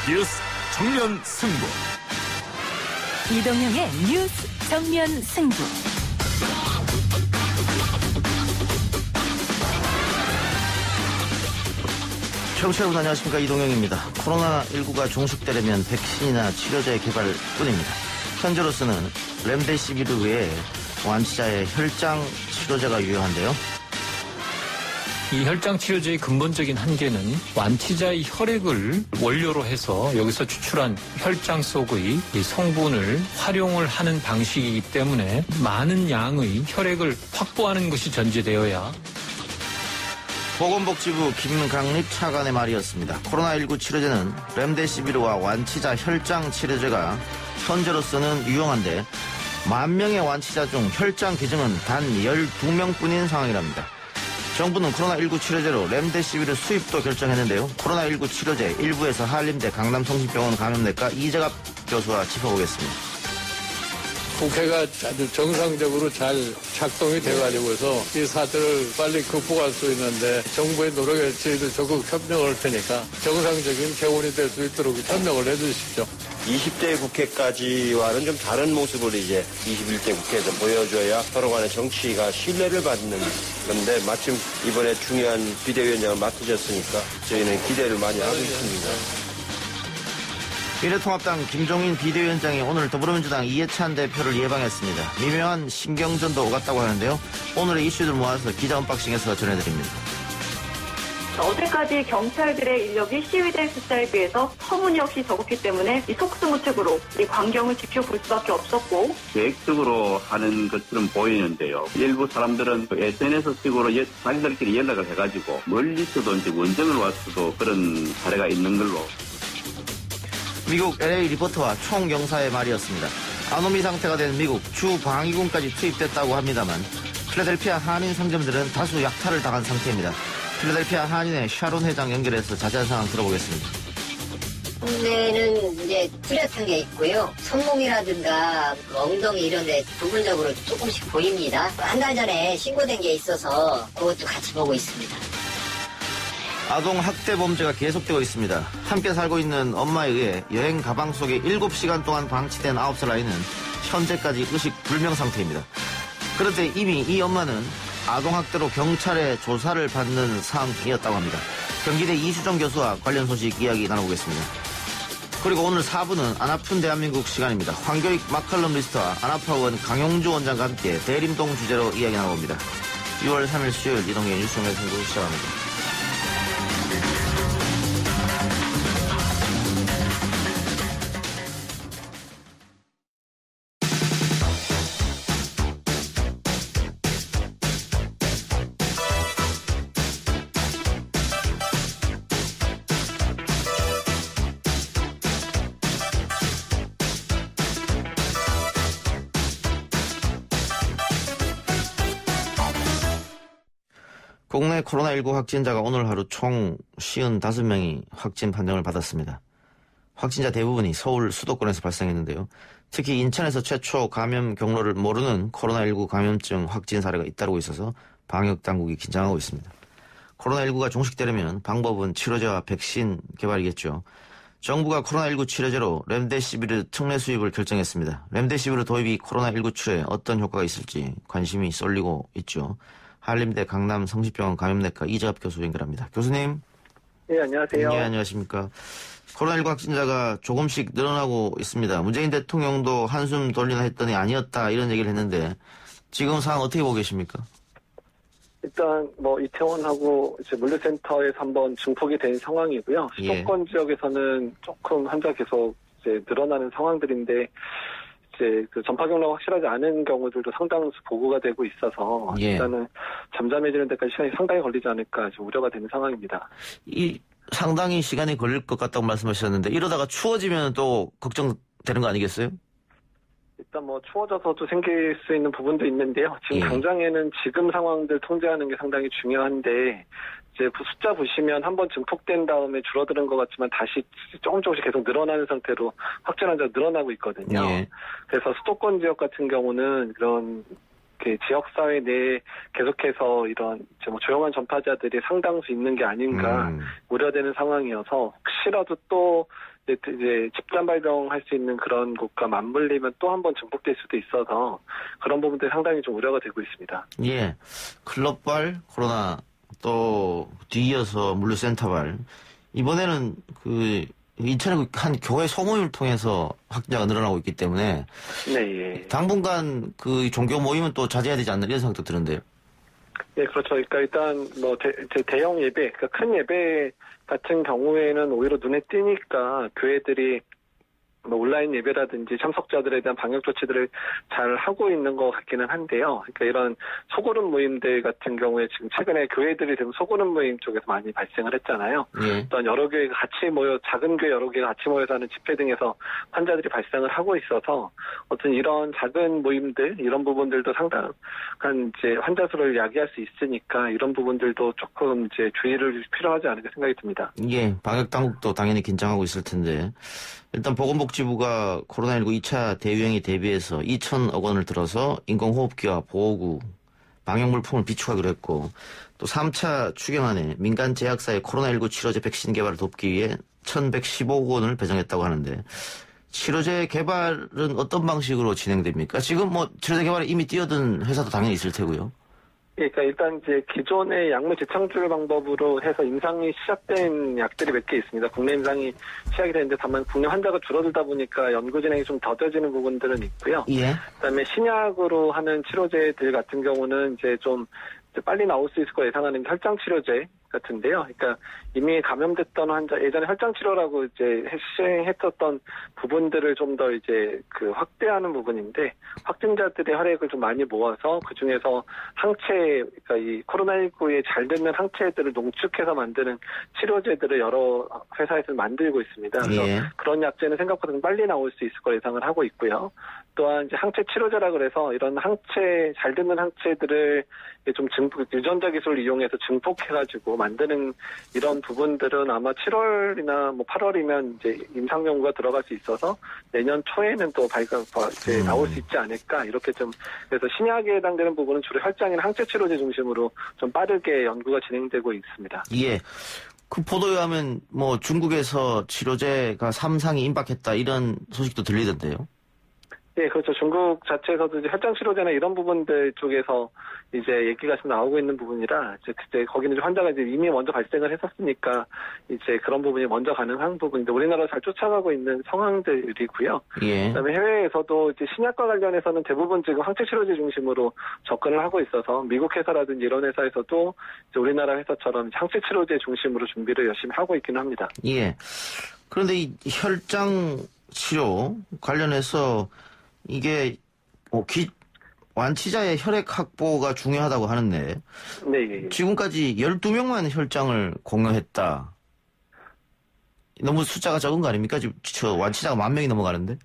뉴스 정면 승부. 이동형의 뉴스 정면 승부. 청취자 여러분 안녕하십니까, 이동형입니다. 코로나19가 종식되려면 백신이나 치료제의 개발뿐입니다. 현재로서는 렘데시비르 외에 완치자의 혈장 치료제가 유효한데요. 이 혈장 치료제의 근본적인 한계는 완치자의 혈액을 원료로 해서 여기서 추출한 혈장 속의 이 성분을 활용을 하는 방식이기 때문에 많은 양의 혈액을 확보하는 것이 전제되어야. 보건복지부 김강립 차관의 말이었습니다. 코로나19 치료제는 렘데시비르와 완치자 혈장 치료제가 현재로서는 유용한데 10,000명의 완치자 중 혈장 기증은 단 12명뿐인 상황이랍니다. 정부는 코로나19 치료제로 렘데시비르 수입도 결정했는데요. 코로나19 치료제 일부에서 한림대 강남성심병원 감염내과 이재갑 교수와 짚어보겠습니다. 국회가 아주 정상적으로 잘 작동이 돼가지고서 이 사태를 빨리 극복할 수 있는데 정부의 노력에 저희도 적극 협력을 할 테니까 정상적인 개원이 될 수 있도록 협력을 해주십시오. 20대 국회까지와는 좀 다른 모습을 이제 21대 국회에서 보여줘야 서로 간의 정치가 신뢰를 받는 건데 마침 이번에 중요한 비대위원장을 맡으셨으니까 저희는 기대를 많이 하고 있습니다. 미래통합당 김종인 비대위원장이 오늘 더불어민주당 이해찬 대표를 예방했습니다. 미묘한 신경전도 오갔다고 하는데요. 오늘의 이슈들 모아서 기자 언박싱에서 전해드립니다. 어제까지 경찰들의 인력이 시위대 숫자에 비해서 터무니없이 적었기 때문에 이 속수무책으로 이 광경을 지켜볼 수밖에 없었고, 계획적으로 하는 것처럼 보이는데요. 일부 사람들은 SNS식으로 자기들끼리 연락을 해가지고 멀리서도 이제 원정을 왔어도 그런 사례가 있는 걸로. 미국 LA 리포터와 총경사의 말이었습니다. 아노미 상태가 된 미국 주방위군까지 투입됐다고 합니다만 필라델피아 한인 상점들은 다수 약탈을 당한 상태입니다. 필라델피아 한인의 샤론 회장 연결해서 자세한 상황 들어보겠습니다. 국내는 이제 뚜렷한 게 있고요. 손목이라든가 엉덩이 이런 데 부분적으로 조금씩 보입니다. 한 달 전에 신고된 게 있어서 그것도 같이 보고 있습니다. 아동 학대 범죄가 계속되고 있습니다. 함께 살고 있는 엄마에 의해 여행 가방 속에 7시간 동안 방치된 9살 아이는 현재까지 의식 불명 상태입니다. 그런데 이미 이 엄마는 아동 학대로 경찰의 조사를 받는 상황이었다고 합니다. 경기대 이수정 교수와 관련 소식 이야기 나눠보겠습니다. 그리고 오늘 4부는 안 아픈 대한민국 시간입니다. 황교익 마칼럼리스트와 안아파 의원 강용주 원장과 함께 대림동 주제로 이야기 나눠봅니다. 6월 3일 수요일 이동의 뉴스정면 승부 시작합니다. 국내 코로나19 확진자가 오늘 하루 총 55명이 확진 판정을 받았습니다. 확진자 대부분이 서울 수도권에서 발생했는데요. 특히 인천에서 최초 감염 경로를 모르는 코로나19 감염증 확진 사례가 잇따르고 있어서 방역당국이 긴장하고 있습니다. 코로나19가 종식되려면 방법은 치료제와 백신 개발이겠죠. 정부가 코로나19 치료제로 렘데시비르 특례 수입을 결정했습니다. 렘데시비르 도입이 코로나19 치료에 어떤 효과가 있을지 관심이 쏠리고 있죠. 한림대 강남 성심병원 감염내과 이재갑 교수 연결합니다. 교수님. 네, 안녕하세요. 네, 안녕하십니까. 코로나19 확진자가 조금씩 늘어나고 있습니다. 문재인 대통령도 한숨 돌리나 했더니 아니었다 이런 얘기를 했는데 지금 상황 어떻게 보고 계십니까? 일단 이태원하고 이제 물류센터에서 한번 증폭이 된 상황이고요. 수도권 지역에서는 조금 환자 계속 이제 늘어나는 상황들인데 이제 그 전파 경로가 확실하지 않은 경우들도 상당수 보고가 되고 있어서 일단은 잠잠해지는 데까지 시간이 상당히 걸리지 않을까 좀 우려가 되는 상황입니다. 상당히 시간이 걸릴 것 같다고 말씀하셨는데 이러다가 추워지면 또 걱정되는 거 아니겠어요? 일단 추워져서도 생길 수 있는 부분도 있는데요. 지금 당장에는 지금 상황들 통제하는 게 상당히 중요한데 이제 숫자 보시면 한번 증폭된 다음에 줄어드는 것 같지만 다시 조금씩 계속 늘어나는 상태로 확진 환자가 늘어나고 있거든요. 그래서 수도권 지역 같은 경우는 그런 지역사회 내에 계속해서 이런 조용한 전파자들이 상당수 있는 게 아닌가 우려되는 상황이어서 혹시라도 또 이제 집단 발병할 수 있는 그런 곳과 맞물리면 또 한 번 증폭될 수도 있어서 그런 부분들이 상당히 좀 우려가 되고 있습니다. 예. 클럽발 코로나 또 뒤이어서 물류센터발 이번에는 인천의 한 교회 소모임을 통해서 확진자가 늘어나고 있기 때문에 네, 예. 당분간 종교 모임은 또 자제해야 되지 않나 이런 생각도 드는데요. 네, 그렇죠. 그러니까 일단 뭐 대형 예배, 그러니까 큰 예배 같은 경우에는 오히려 눈에 띄니까 교회들이 뭐 온라인 예배라든지 참석자들에 대한 방역 조치들을 잘 하고 있는 것 같기는 한데요. 그러니까 이런 소그룹 모임들 같은 경우에 지금 최근에 교회들이 지금 소그룹 모임 쪽에서 많이 발생을 했잖아요. 또한 여러 교회가 같이 모여 작은 교회 여러 개가 같이 모여서 하는 집회 등에서 환자들이 발생을 하고 있어서 어떤 이런 작은 모임들 이런 부분들도 상당한 이제 환자 수를 야기할 수 있으니까 이런 부분들도 조금 이제 주의를 필요하지 않을까 생각이 듭니다. 예, 방역 당국도 당연히 긴장하고 있을 텐데. 일단 보건복지부가 코로나19 2차 대유행에 대비해서 2천억 원을 들어서 인공호흡기와 보호구, 방역물품을 비축하기로 했고 또 3차 추경안에 민간 제약사의 코로나19 치료제 백신 개발을 돕기 위해 1,115억 원을 배정했다고 하는데 치료제 개발은 어떤 방식으로 진행됩니까? 지금 뭐 치료제 개발에 이미 뛰어든 회사도 당연히 있을 테고요. 그러니까 일단 이제 기존의 약물 재창출 방법으로 해서 임상이 시작된 약들이 몇 개 있습니다. 국내 임상이 시작이 됐는데 다만 국내 환자가 줄어들다 보니까 연구 진행이 좀 더뎌지는 부분들은 있고요. 예. 그다음에 신약으로 하는 치료제들 같은 경우는 이제 좀 빨리 나올 수 있을 거 예상하는 혈장 치료제 같은데요. 그러니까 이미 감염됐던 환자, 예전에 혈장 치료라고 이제 시행했었던 부분들을 좀 더 이제 확대하는 부분인데 확진자들의 혈액을 좀 많이 모아서 그 중에서 항체, 그러니까 이 코로나19에 잘 되는 항체들을 농축해서 만드는 치료제들을 여러 회사에서 만들고 있습니다. 그래서 그런 약제는 생각보다 빨리 나올 수 있을 거 예상을 하고 있고요. 또한 이제 항체 치료제라 그래서 이런 항체 잘 되는 항체들을 좀 유전자 기술을 이용해서 증폭해가지고 만드는 이런 부분들은 아마 7월이나 뭐 8월이면 이제 임상 연구가 들어갈 수 있어서 내년 초에는 또 이제 나올 수 있지 않을까 이렇게 좀 그래서 신약에 해당되는 부분은 주로 혈장이나 항체 치료제 중심으로 좀 빠르게 연구가 진행되고 있습니다. 예. 그 보도에 하면 뭐 중국에서 치료제가 3상이 임박했다 이런 소식도 들리던데요. 네, 그렇죠. 중국 자체에서도 이제 혈장 치료제나 이런 부분들 쪽에서 이제 얘기가 지금 나오고 있는 부분이라 이제 거기는 환자가 이제 이미 먼저 발생을 했었으니까 이제 그런 부분이 먼저 가능한 부분인데 우리나라가 잘 쫓아가고 있는 상황들이고요. 예. 그다음에 해외에서도 이제 신약과 관련해서는 대부분 지금 항체 치료제 중심으로 접근을 하고 있어서 미국 회사라든지 이런 회사에서도 이제 우리나라 회사처럼 항체 치료제 중심으로 준비를 열심히 하고 있기는 합니다. 예. 그런데 이 혈장 치료 관련해서 이게 완치자의 혈액 확보가 중요하다고 하는데 네. 지금까지 12명만 혈장을 공유했다. 너무 숫자가 적은 거 아닙니까? 지금 완치자가 10,000명이 넘어가는데.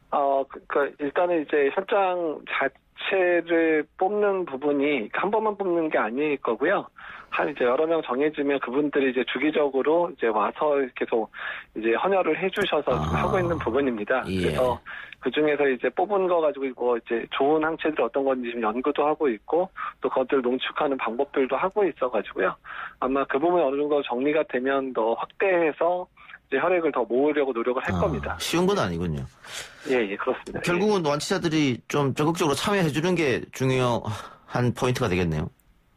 그러니까 일단은 이제 혈장 자체를 뽑는 부분이 한 번만 뽑는 게 아닐 거고요. 한 이제 여러 명 정해지면 그분들이 이제 주기적으로 이제 와서 계속 이제 헌혈을 해주셔서 하고 있는 부분입니다. 예. 그래서 그 중에서 이제 뽑은 거 가지고 뭐 이제 좋은 항체들이 어떤 건지 지금 연구도 하고 있고 또 그것들 농축하는 방법들도 하고 있어가지고요. 아마 그 부분이 어느 정도 정리가 되면 더 확대해서 이제 혈액을 더 모으려고 노력을 할 겁니다. 쉬운 건 아니군요. 예, 그렇습니다. 결국은 완치자들이 좀 적극적으로 참여해주는 게 중요한 포인트가 되겠네요.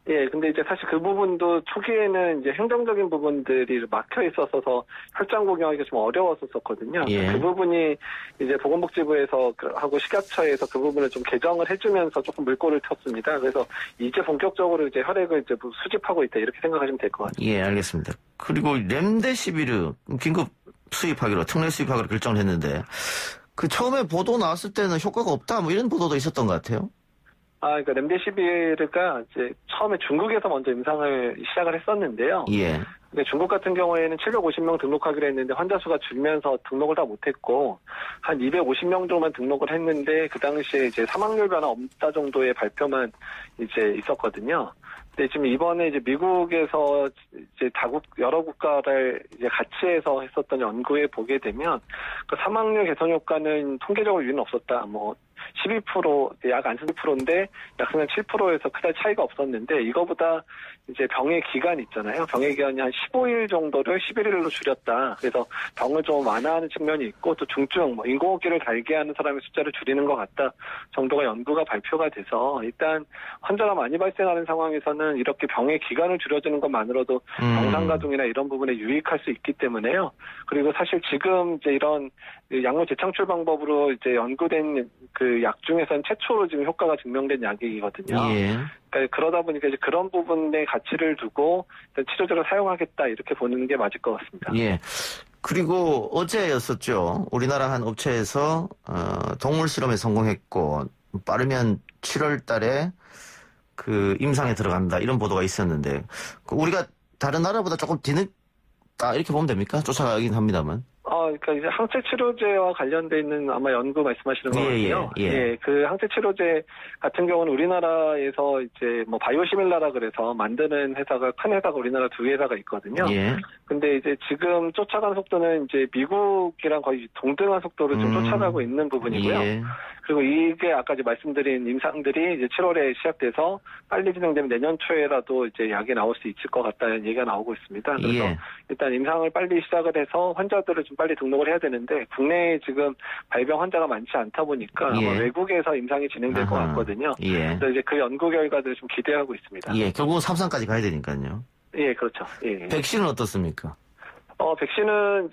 예, 근데 이제 사실 그 부분도 초기에는 이제 행정적인 부분들이 막혀 있어서 혈장 공유하기가 좀 어려웠었거든요. 예. 그 부분이 이제 보건복지부에서 하고 식약처에서 그 부분을 좀 개정을 해주면서 조금 물꼬를 텄습니다. 그래서 이제 본격적으로 이제 혈액을 이제 수집하고 있다 이렇게 생각하시면 될 것 같아요. 예, 알겠습니다. 그리고 렘데시비르 긴급 수입하기로 특례 수입하기로 결정을 했는데 그 처음에 보도 나왔을 때는 효과가 없다 뭐 이런 보도도 있었던 것 같아요. 그러니까 렘데시비르가 이제 처음에 중국에서 먼저 임상을 시작을 했었는데요. 예. 근데 중국 같은 경우에는 750명 등록하기로 했는데 환자 수가 줄면서 등록을 다 못했고 한 250명 정도만 등록을 했는데 그 당시에 이제 사망률 변화 없다 정도의 발표만 이제 있었거든요. 네, 지금 이번에 이제 미국에서 이제 여러 국가를 이제 같이 해서 했었던 연구에 보게 되면 그 사망률 개선 효과는 통계적으로 유의는 없었다. 뭐 12%, 약 안 12%인데 약성량 7%에서 크게 차이가 없었는데 이거보다 이제 병의 기간 있잖아요. 병의 기간이 한 15일 정도를 11일로 줄였다. 그래서 병을 좀 완화하는 측면이 있고 또 중증, 뭐 인공호흡기를 달게 하는 사람의 숫자를 줄이는 것 같다 정도가 연구가 발표가 돼서 일단 환자가 많이 발생하는 상황에서는 이렇게 병의 기간을 줄여주는 것만으로도 병상가동이나 이런 부분에 유익할 수 있기 때문에요. 그리고 사실 지금 이제 이런 약물 재창출 방법으로 이제 연구된 그 약 중에서는 최초로 지금 효과가 증명된 약이거든요. 예. 그러니까 그러다 보니까 이제 그런 부분에 가치를 두고 치료제를 사용하겠다 이렇게 보는 게 맞을 것 같습니다. 예. 그리고 어제였었죠. 우리나라 한 업체에서 동물 실험에 성공했고 빠르면 7월 달에 그 임상에 들어간다 이런 보도가 있었는데 우리가 다른 나라보다 조금 뒤늦다 이렇게 보면 됩니까? 쫓아가긴 합니다만. 그러니까 이제 항체 치료제와 관련돼 있는 아마 연구 말씀하시는 것 같아요. 예, 그 항체 치료제 같은 경우는 우리나라에서 이제 뭐 바이오시밀라라 그래서 만드는 회사가 큰 회사가 우리나라 두 회사가 있거든요. 예. 근데 이제 지금 쫓아가는 속도는 이제 미국이랑 거의 동등한 속도로 좀 쫓아가고 있는 부분이고요. 예. 그리고 이게 아까 이제 말씀드린 임상들이 이제 7월에 시작돼서 빨리 진행되면 내년 초에라도 이제 약이 나올 수 있을 것 같다는 얘기가 나오고 있습니다. 그래서 예. 일단 임상을 빨리 시작을 해서 환자들을 좀 빨리 등록을 해야 되는데 국내에 지금 발병 환자가 많지 않다 보니까 예. 아마 외국에서 임상이 진행될 것 같거든요. 예. 그래서 이제 그 연구 결과들을 좀 기대하고 있습니다. 예. 결국은 3상까지 가야 되니까요. 예, 그렇죠. 예. 백신은 어떻습니까? 백신은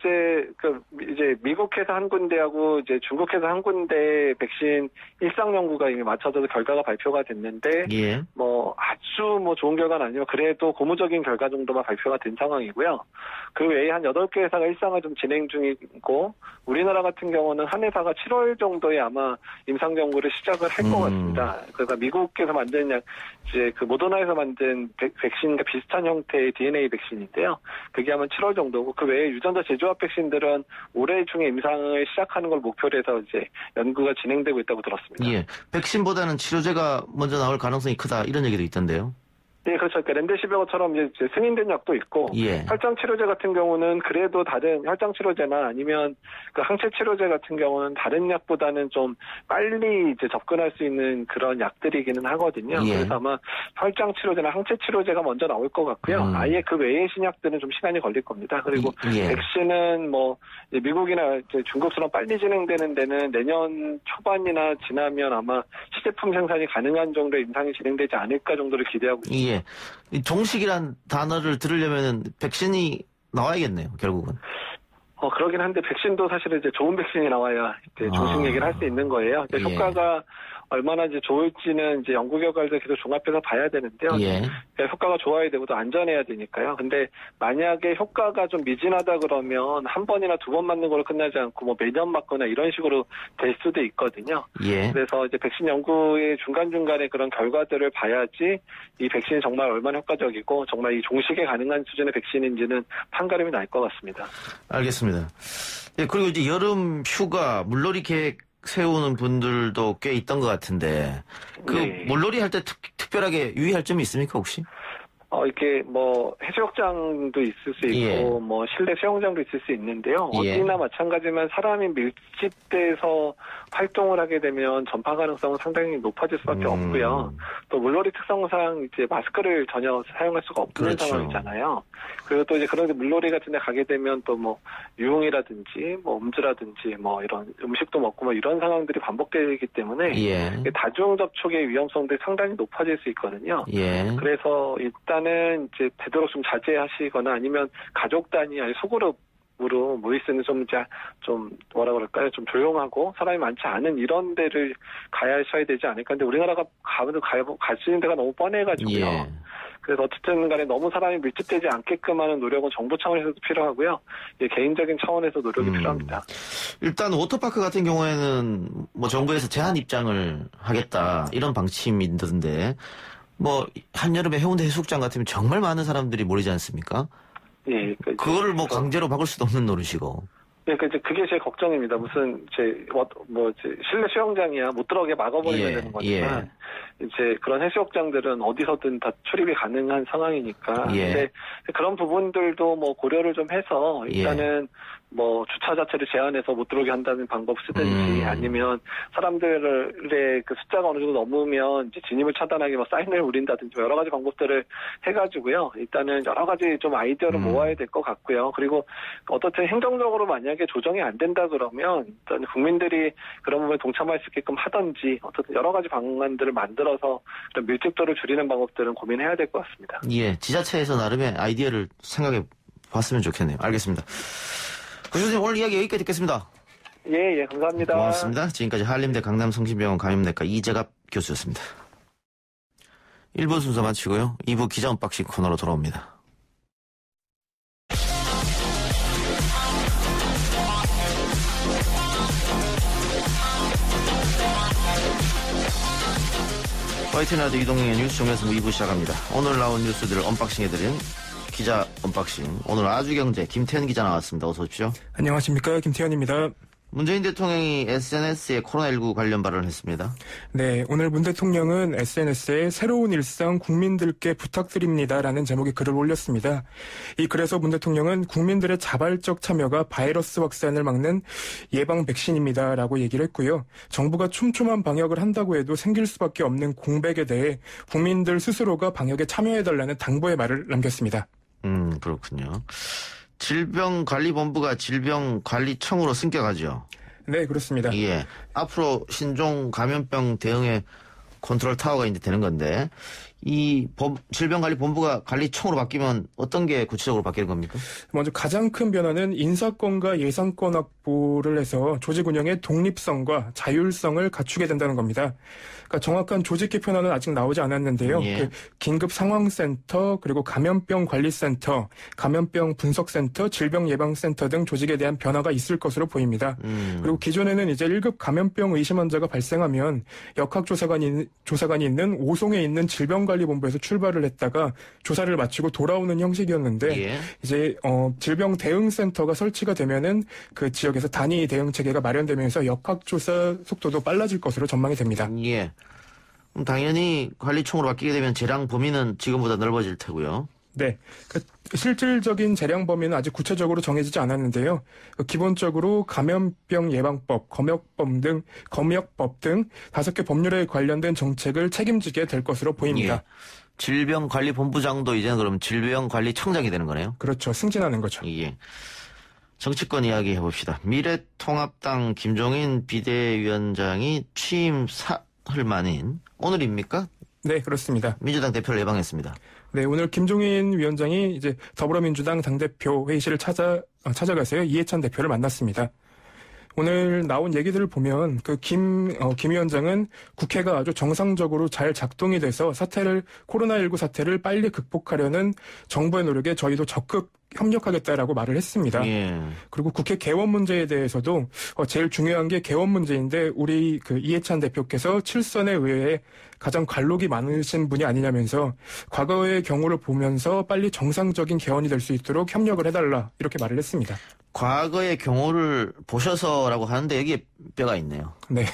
이제 미국 회사 한 군데하고 이제 중국 회사 한 군데 백신 일상 연구가 이미 맞춰져서 결과가 발표가 됐는데, 예. 뭐 아주 뭐 좋은 결과는 아니면 그래도 고무적인 결과 정도만 발표가 된 상황이고요. 그 외에 한 8개 회사가 일상을 좀 진행 중이고, 우리나라 같은 경우는 한 회사가 7월 정도에 아마 임상 연구를 시작을 할 것 같습니다. 그러니까 미국에서 만든 이제 그 모더나에서 만든 백신과 비슷한 형태의 DNA 백신인데요. 그게 아마 7월 정도고, 그 외에 유전자 제조합 백신들은 올해 중에 임상을 시작하는 걸 목표로 해서 이제 연구가 진행되고 있다고 들었습니다. 예. 백신보다는 치료제가 먼저 나올 가능성이 크다 이런 얘기도 있던데요. 네, 그렇죠. 그러니까 렘데시비어처럼 이제 승인된 약도 있고, 예. 혈장 치료제 같은 경우는 그래도 다른 혈장 치료제나 아니면 그 항체 치료제 같은 경우는 다른 약보다는 좀 빨리 이제 접근할 수 있는 그런 약들이기는 하거든요. 예. 그래서 아마 혈장 치료제나 항체 치료제가 먼저 나올 것 같고요. 아예 그 외의 신약들은 좀 시간이 걸릴 겁니다. 그리고 예. 백신은 뭐 미국이나 이제 중국처럼 빨리 진행되는 데는 내년 초반이나 지나면 아마 시제품 생산이 가능한 정도의 임상이 진행되지 않을까 정도를 기대하고 있습니다. 예. 이 종식이란 단어를 들으려면 백신이 나와야겠네요, 결국은. 그러긴 한데 백신도 사실은 이제 좋은 백신이 나와야 이제 종식 얘기를 할 수 있는 거예요. 예. 효과가 얼마나 이제 좋을지는 이제 연구 결과를 계속 종합해서 봐야 되는데요. 예. 효과가 좋아야 되고 또 안전해야 되니까요. 근데 만약에 효과가 좀 미진하다 그러면 한 번이나 두 번 맞는 걸로 끝나지 않고 뭐 매년 맞거나 이런 식으로 될 수도 있거든요. 예. 그래서 이제 백신 연구의 중간중간에 그런 결과들을 봐야지 이 백신이 정말 얼마나 효과적이고 정말 이 종식에 가능한 수준의 백신인지는 판가름이 날 것 같습니다. 알겠습니다. 예, 그리고 이제 여름 휴가 물놀이 계획 세우는 분들도 꽤 있던 것 같은데 그 네. 물놀이 할 때 특별하게 유의할 점이 있습니까 혹시? 이렇게 뭐 해수욕장도 있을 수 있고 예. 뭐 실내 수영장도 있을 수 있는데요. 예. 어디나 마찬가지만 사람이 밀집돼서 활동을 하게 되면 전파 가능성은 상당히 높아질 수밖에 없고요. 또 물놀이 특성상 이제 마스크를 전혀 사용할 수가 없는 그렇죠. 상황이잖아요. 그리고 또 이제 그런 물놀이 같은 데 가게 되면 또 뭐 유흥이라든지 뭐 음주라든지 뭐 이런 음식도 먹고 뭐 이런 상황들이 반복되기 때문에 예. 다중 접촉의 위험성들이 상당히 높아질 수 있거든요. 예. 그래서 일단은 이제 되도록 좀 자제하시거나 아니면 가족 단위 아니 소그룹으로 모일 수 있는 좀 뭐라 그럴까요? 좀 조용하고 사람이 많지 않은 이런 데를 가셔야 되지 않을까. 근데 우리나라가 갈 수 있는 데가 너무 뻔해가지고요. 예. 그래서 어쨌든 간에 너무 사람이 밀집되지 않게끔 하는 노력은 정부 차원에서도 필요하고요. 개인적인 차원에서 노력이 필요합니다. 일단 워터파크 같은 경우에는 뭐 정부에서 제한 입장을 하겠다 이런 방침이 있던데 뭐 한여름에 해운대 해수욕장 같으면 정말 많은 사람들이 모이지 않습니까? 예. 그거를 뭐 강제로 막을 수도 없는 노릇이고. 예, 그게 제 걱정입니다. 무슨 실내 수영장이야 못 들어가게 막아버리면 되는 거지만 이제 그런 해수욕장들은 어디서든 다 출입이 가능한 상황이니까. 예. 근데 그런 부분들도 뭐 고려를 좀 해서 일단은 뭐 주차 자체를 제한해서 못 들어오게 한다는 방법 쓰든지 아니면 사람들의 그 숫자가 어느 정도 넘으면 이제 진입을 차단하기 뭐 사인을 우린다든지 여러 가지 방법들을 해가지고요. 일단은 여러 가지 좀 아이디어를 모아야 될 것 같고요. 그리고 어떻든 행정적으로 만약에 조정이 안 된다 그러면 일단 국민들이 그런 부분에 동참할 수 있게끔 하든지 어떻든 여러 가지 방안들을 만들어서 그런 밀집도를 줄이는 방법들은 고민해야 될 것 같습니다. 예, 지자체에서 나름의 아이디어를 생각해 봤으면 좋겠네요. 알겠습니다. 교수님 오늘 이야기 여기까지 듣겠습니다. 예, 감사합니다. 고맙습니다. 지금까지 한림대 강남성심병원 감염내과 이재갑 교수였습니다. 1부 순서 마치고요. 2부 기자 언박싱 코너로 돌아옵니다. 화이트 라디오 이동영의 뉴스 정면승부 2부 시작합니다. 오늘 나온 뉴스들을 언박싱해드리는 기자 언박싱. 오늘 아주경제 김태현 기자 나왔습니다. 어서 오십시오. 안녕하십니까. 김태현입니다. 문재인 대통령이 SNS에 코로나19 관련 발언을 했습니다. 네, 오늘 문 대통령은 SNS에 새로운 일상 국민들께 부탁드립니다라는 제목의 글을 올렸습니다. 이 글에서 문 대통령은 국민들의 자발적 참여가 바이러스 확산을 막는 예방 백신입니다라고 얘기를 했고요. 정부가 촘촘한 방역을 한다고 해도 생길 수밖에 없는 공백에 대해 국민들 스스로가 방역에 참여해달라는 당부의 말을 남겼습니다. 그렇군요. 질병관리본부가 질병관리청으로 승격하죠. 네, 그렇습니다. 예. 앞으로 신종 감염병 대응에 컨트롤 타워가 이제 되는 건데, 이 질병관리본부가 관리청으로 바뀌면 어떤 게 구체적으로 바뀌는 겁니까? 먼저 가장 큰 변화는 인사권과 예산권 확보를 해서 조직 운영의 독립성과 자율성을 갖추게 된다는 겁니다. 그러니까 정확한 조직 개편안은 아직 나오지 않았는데요. 예. 그 긴급상황센터, 그리고 감염병관리센터, 감염병 분석센터, 질병예방센터 등 조직에 대한 변화가 있을 것으로 보입니다. 그리고 기존에는 이제 1급 감염병 의심 환자가 발생하면 역학조사관이 있는 오송에 있는 질병관리본부에서 출발을 했다가 조사를 마치고 돌아오는 형식이었는데 예. 이제 질병대응센터가 설치가 되면은 그 지역에서 단위 대응 체계가 마련되면서 역학조사 속도도 빨라질 것으로 전망이 됩니다. 예. 그럼 당연히 관리청으로 바뀌게 되면 재량 범위는 지금보다 넓어질 테고요. 네. 실질적인 재량 범위는 아직 구체적으로 정해지지 않았는데요. 기본적으로 감염병 예방법, 검역법 등 5개 법률에 관련된 정책을 책임지게 될 것으로 보입니다. 예. 질병관리본부장도 이제는 그럼 질병관리청장이 되는 거네요? 그렇죠. 승진하는 거죠. 예. 정치권 이야기 해봅시다. 미래통합당 김종인 비대위원장이 취임 사흘 만인 오늘입니까? 네, 그렇습니다. 민주당 대표를 예방했습니다. 네, 오늘 김종인 위원장이 이제 더불어민주당 당대표 회의실을 찾아가서요. 이해찬 대표를 만났습니다. 오늘 나온 얘기들을 보면 김 위원장은 국회가 아주 정상적으로 잘 작동이 돼서 코로나19 사태를 빨리 극복하려는 정부의 노력에 저희도 적극 협력하겠다라고 말을 했습니다. 예. 그리고 국회 개원 문제에 대해서도 제일 중요한 게 개원 문제인데 우리 이해찬 대표께서 7선의 의회에 가장 관록이 많으신 분이 아니냐면서 과거의 경우를 보면서 빨리 정상적인 개원이 될 수 있도록 협력을 해달라 이렇게 말을 했습니다. 과거의 경우를 보셔서라고 하는데 여기에 뼈가 있네요. 네.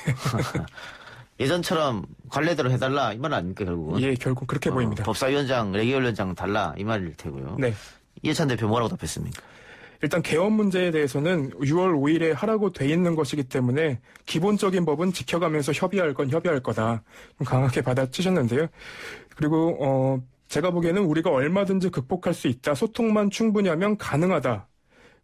예전처럼 관례대로 해달라 이 말 아닙니까 결국은? 예, 결국 그렇게 보입니다. 법사위원장, 레기위원장 달라 이 말일 테고요. 네. 이해찬 대표 뭐라고 답했습니까? 일단 개원 문제에 대해서는 6월 5일에 하라고 돼 있는 것이기 때문에 기본적인 법은 지켜가면서 협의할 건 협의할 거다. 좀 강하게 받아치셨는데요. 그리고 제가 보기에는 우리가 얼마든지 극복할 수 있다. 소통만 충분히 하면 가능하다.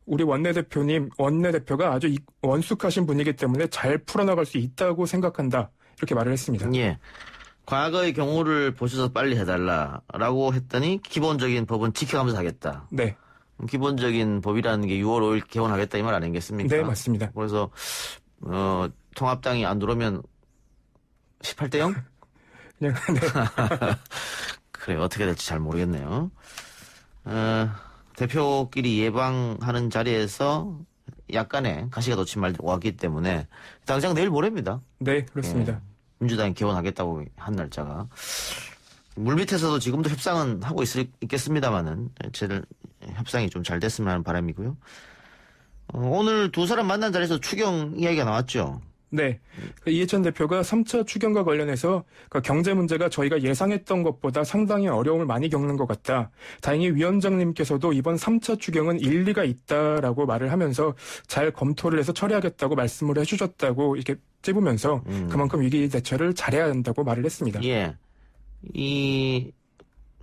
우리 원내대표가 아주 원숙하신 분이기 때문에 잘 풀어나갈 수 있다고 생각한다. 이렇게 말을 했습니다. 예. 과거의 경우를 보셔서 빨리 해달라라고 했더니 기본적인 법은 지켜가면서 하겠다. 네. 기본적인 법이라는 게 6월 5일 개원하겠다 이 말 아니겠습니까? 네, 맞습니다. 그래서 통합당이 안 들어오면 18대 0? 그냥 네. 그래 어떻게 될지 잘 모르겠네요. 대표끼리 예방하는 자리에서 약간의 가시가 돋친 말 왔기 때문에 당장 내일 모레입니다. 네, 그렇습니다. 예, 민주당이 개원하겠다고 한 날짜가. 물밑에서도 지금도 협상은 하고 있겠습니다만은 제들 협상이 좀 잘 됐으면 하는 바람이고요. 오늘 두 사람 만난 자리에서 추경 이야기가 나왔죠. 네. 이해찬 대표가 3차 추경과 관련해서 경제 문제가 저희가 예상했던 것보다 상당히 어려움을 많이 겪는 것 같다. 다행히 위원장님께서도 이번 3차 추경은 일리가 있다라고 말을 하면서 잘 검토를 해서 처리하겠다고 말씀을 해주셨다고 이렇게 찝으면서 그만큼 위기 대처를 잘해야 한다고 말을 했습니다. 예. 이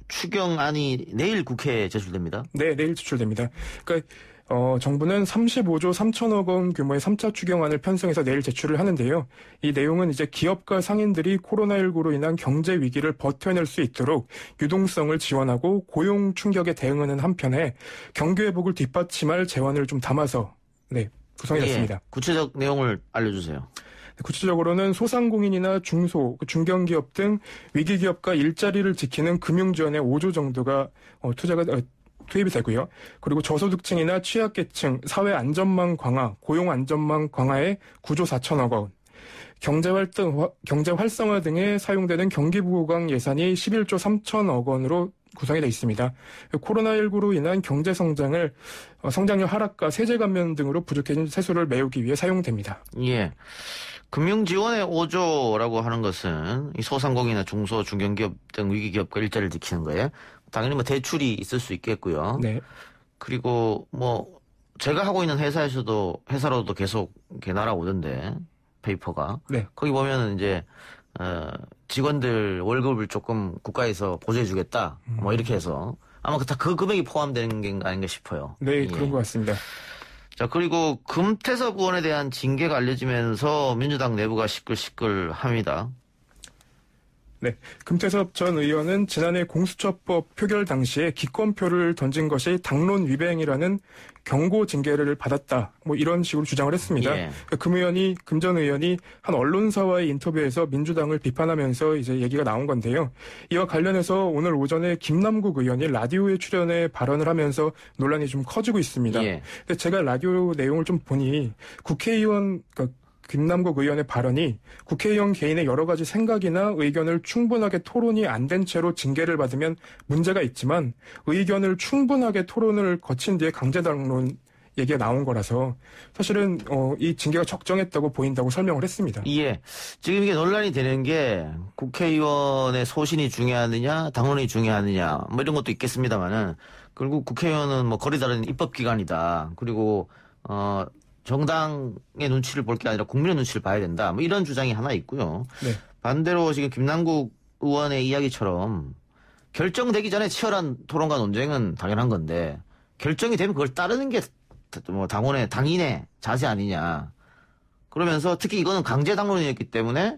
추경안이 내일 국회에 제출됩니다. 네, 내일 제출됩니다. 그러니까 정부는 35조 3천억 원 규모의 3차 추경안을 편성해서 내일 제출을 하는데요. 이 내용은 이제 기업과 상인들이 코로나19로 인한 경제 위기를 버텨낼 수 있도록 유동성을 지원하고 고용 충격에 대응하는 한편에 경기 회복을 뒷받침할 재원을 좀 담아서 구성이 됐습니다. 구체적 내용을 알려주세요. 구체적으로는 소상공인이나 중소, 중견기업 등 위기기업과 일자리를 지키는 금융지원에 5조 정도가 투입이 되고요. 그리고 저소득층이나 취약계층, 사회안전망 강화, 고용안전망 강화에 9조 4천억 원, 경제 활성화 등에 사용되는 경기부강 예산이 11조 3천억 원으로 구성이 되어 있습니다. 코로나19로 인한 경제 성장률 하락과 세제 감면 등으로 부족해진 세수를 메우기 위해 사용됩니다. 예. 금융지원의 5조라고 하는 것은 이 소상공인이나 중소, 중견기업 등 위기기업과 일자리를 지키는 거예요. 당연히 대출이 있을 수 있겠고요. 네. 그리고 제가 하고 있는 회사로도 계속 이렇게 날아오던데, 페이퍼가. 네. 거기 보면은 이제, 직원들 월급을 조금 국가에서 보조해주겠다. 이렇게 해서. 아마 다 그 금액이 포함되는 게 아닌가 싶어요. 네, 예. 그런 것 같습니다. 자, 그리고 금태섭 의원에 대한 징계가 알려지면서 민주당 내부가 시끌시끌합니다. 네, 금태섭 전 의원은 지난해 공수처법 표결 당시에 기권표를 던진 것이 당론 위배행위라는 경고 징계를 받았다. 이런 식으로 주장을 했습니다. 예. 금 전 의원이 한 언론사와의 인터뷰에서 민주당을 비판하면서 이제 얘기가 나온 건데요. 이와 관련해서 오늘 오전에 김남국 의원이 라디오에 출연해 발언을 하면서 논란이 좀 커지고 있습니다. 예. 근데 제가 라디오 내용을 좀 보니 국회의원, 김남국 의원의 발언이 국회의원 개인의 여러 가지 생각이나 의견을 충분하게 토론이 안 된 채로 징계를 받으면 문제가 있지만 의견을 충분하게 토론을 거친 뒤에 강제당론 얘기가 나온 거라서 사실은 이 징계가 적정했다고 보인다고 설명을 했습니다. 예. 지금 이게 논란이 되는 게 국회의원의 소신이 중요하느냐 당론이 중요하느냐 이런 것도 있겠습니다만은 결국 국회의원은 거리 다른 입법기관이다. 그리고 정당의 눈치를 볼 게 아니라 국민의 눈치를 봐야 된다. 이런 주장이 하나 있고요. 네. 반대로 지금 김남국 의원의 이야기처럼 결정되기 전에 치열한 토론과 논쟁은 당연한 건데 결정이 되면 그걸 따르는 게 당인의 자세 아니냐. 그러면서 특히 이거는 강제 당론이었기 때문에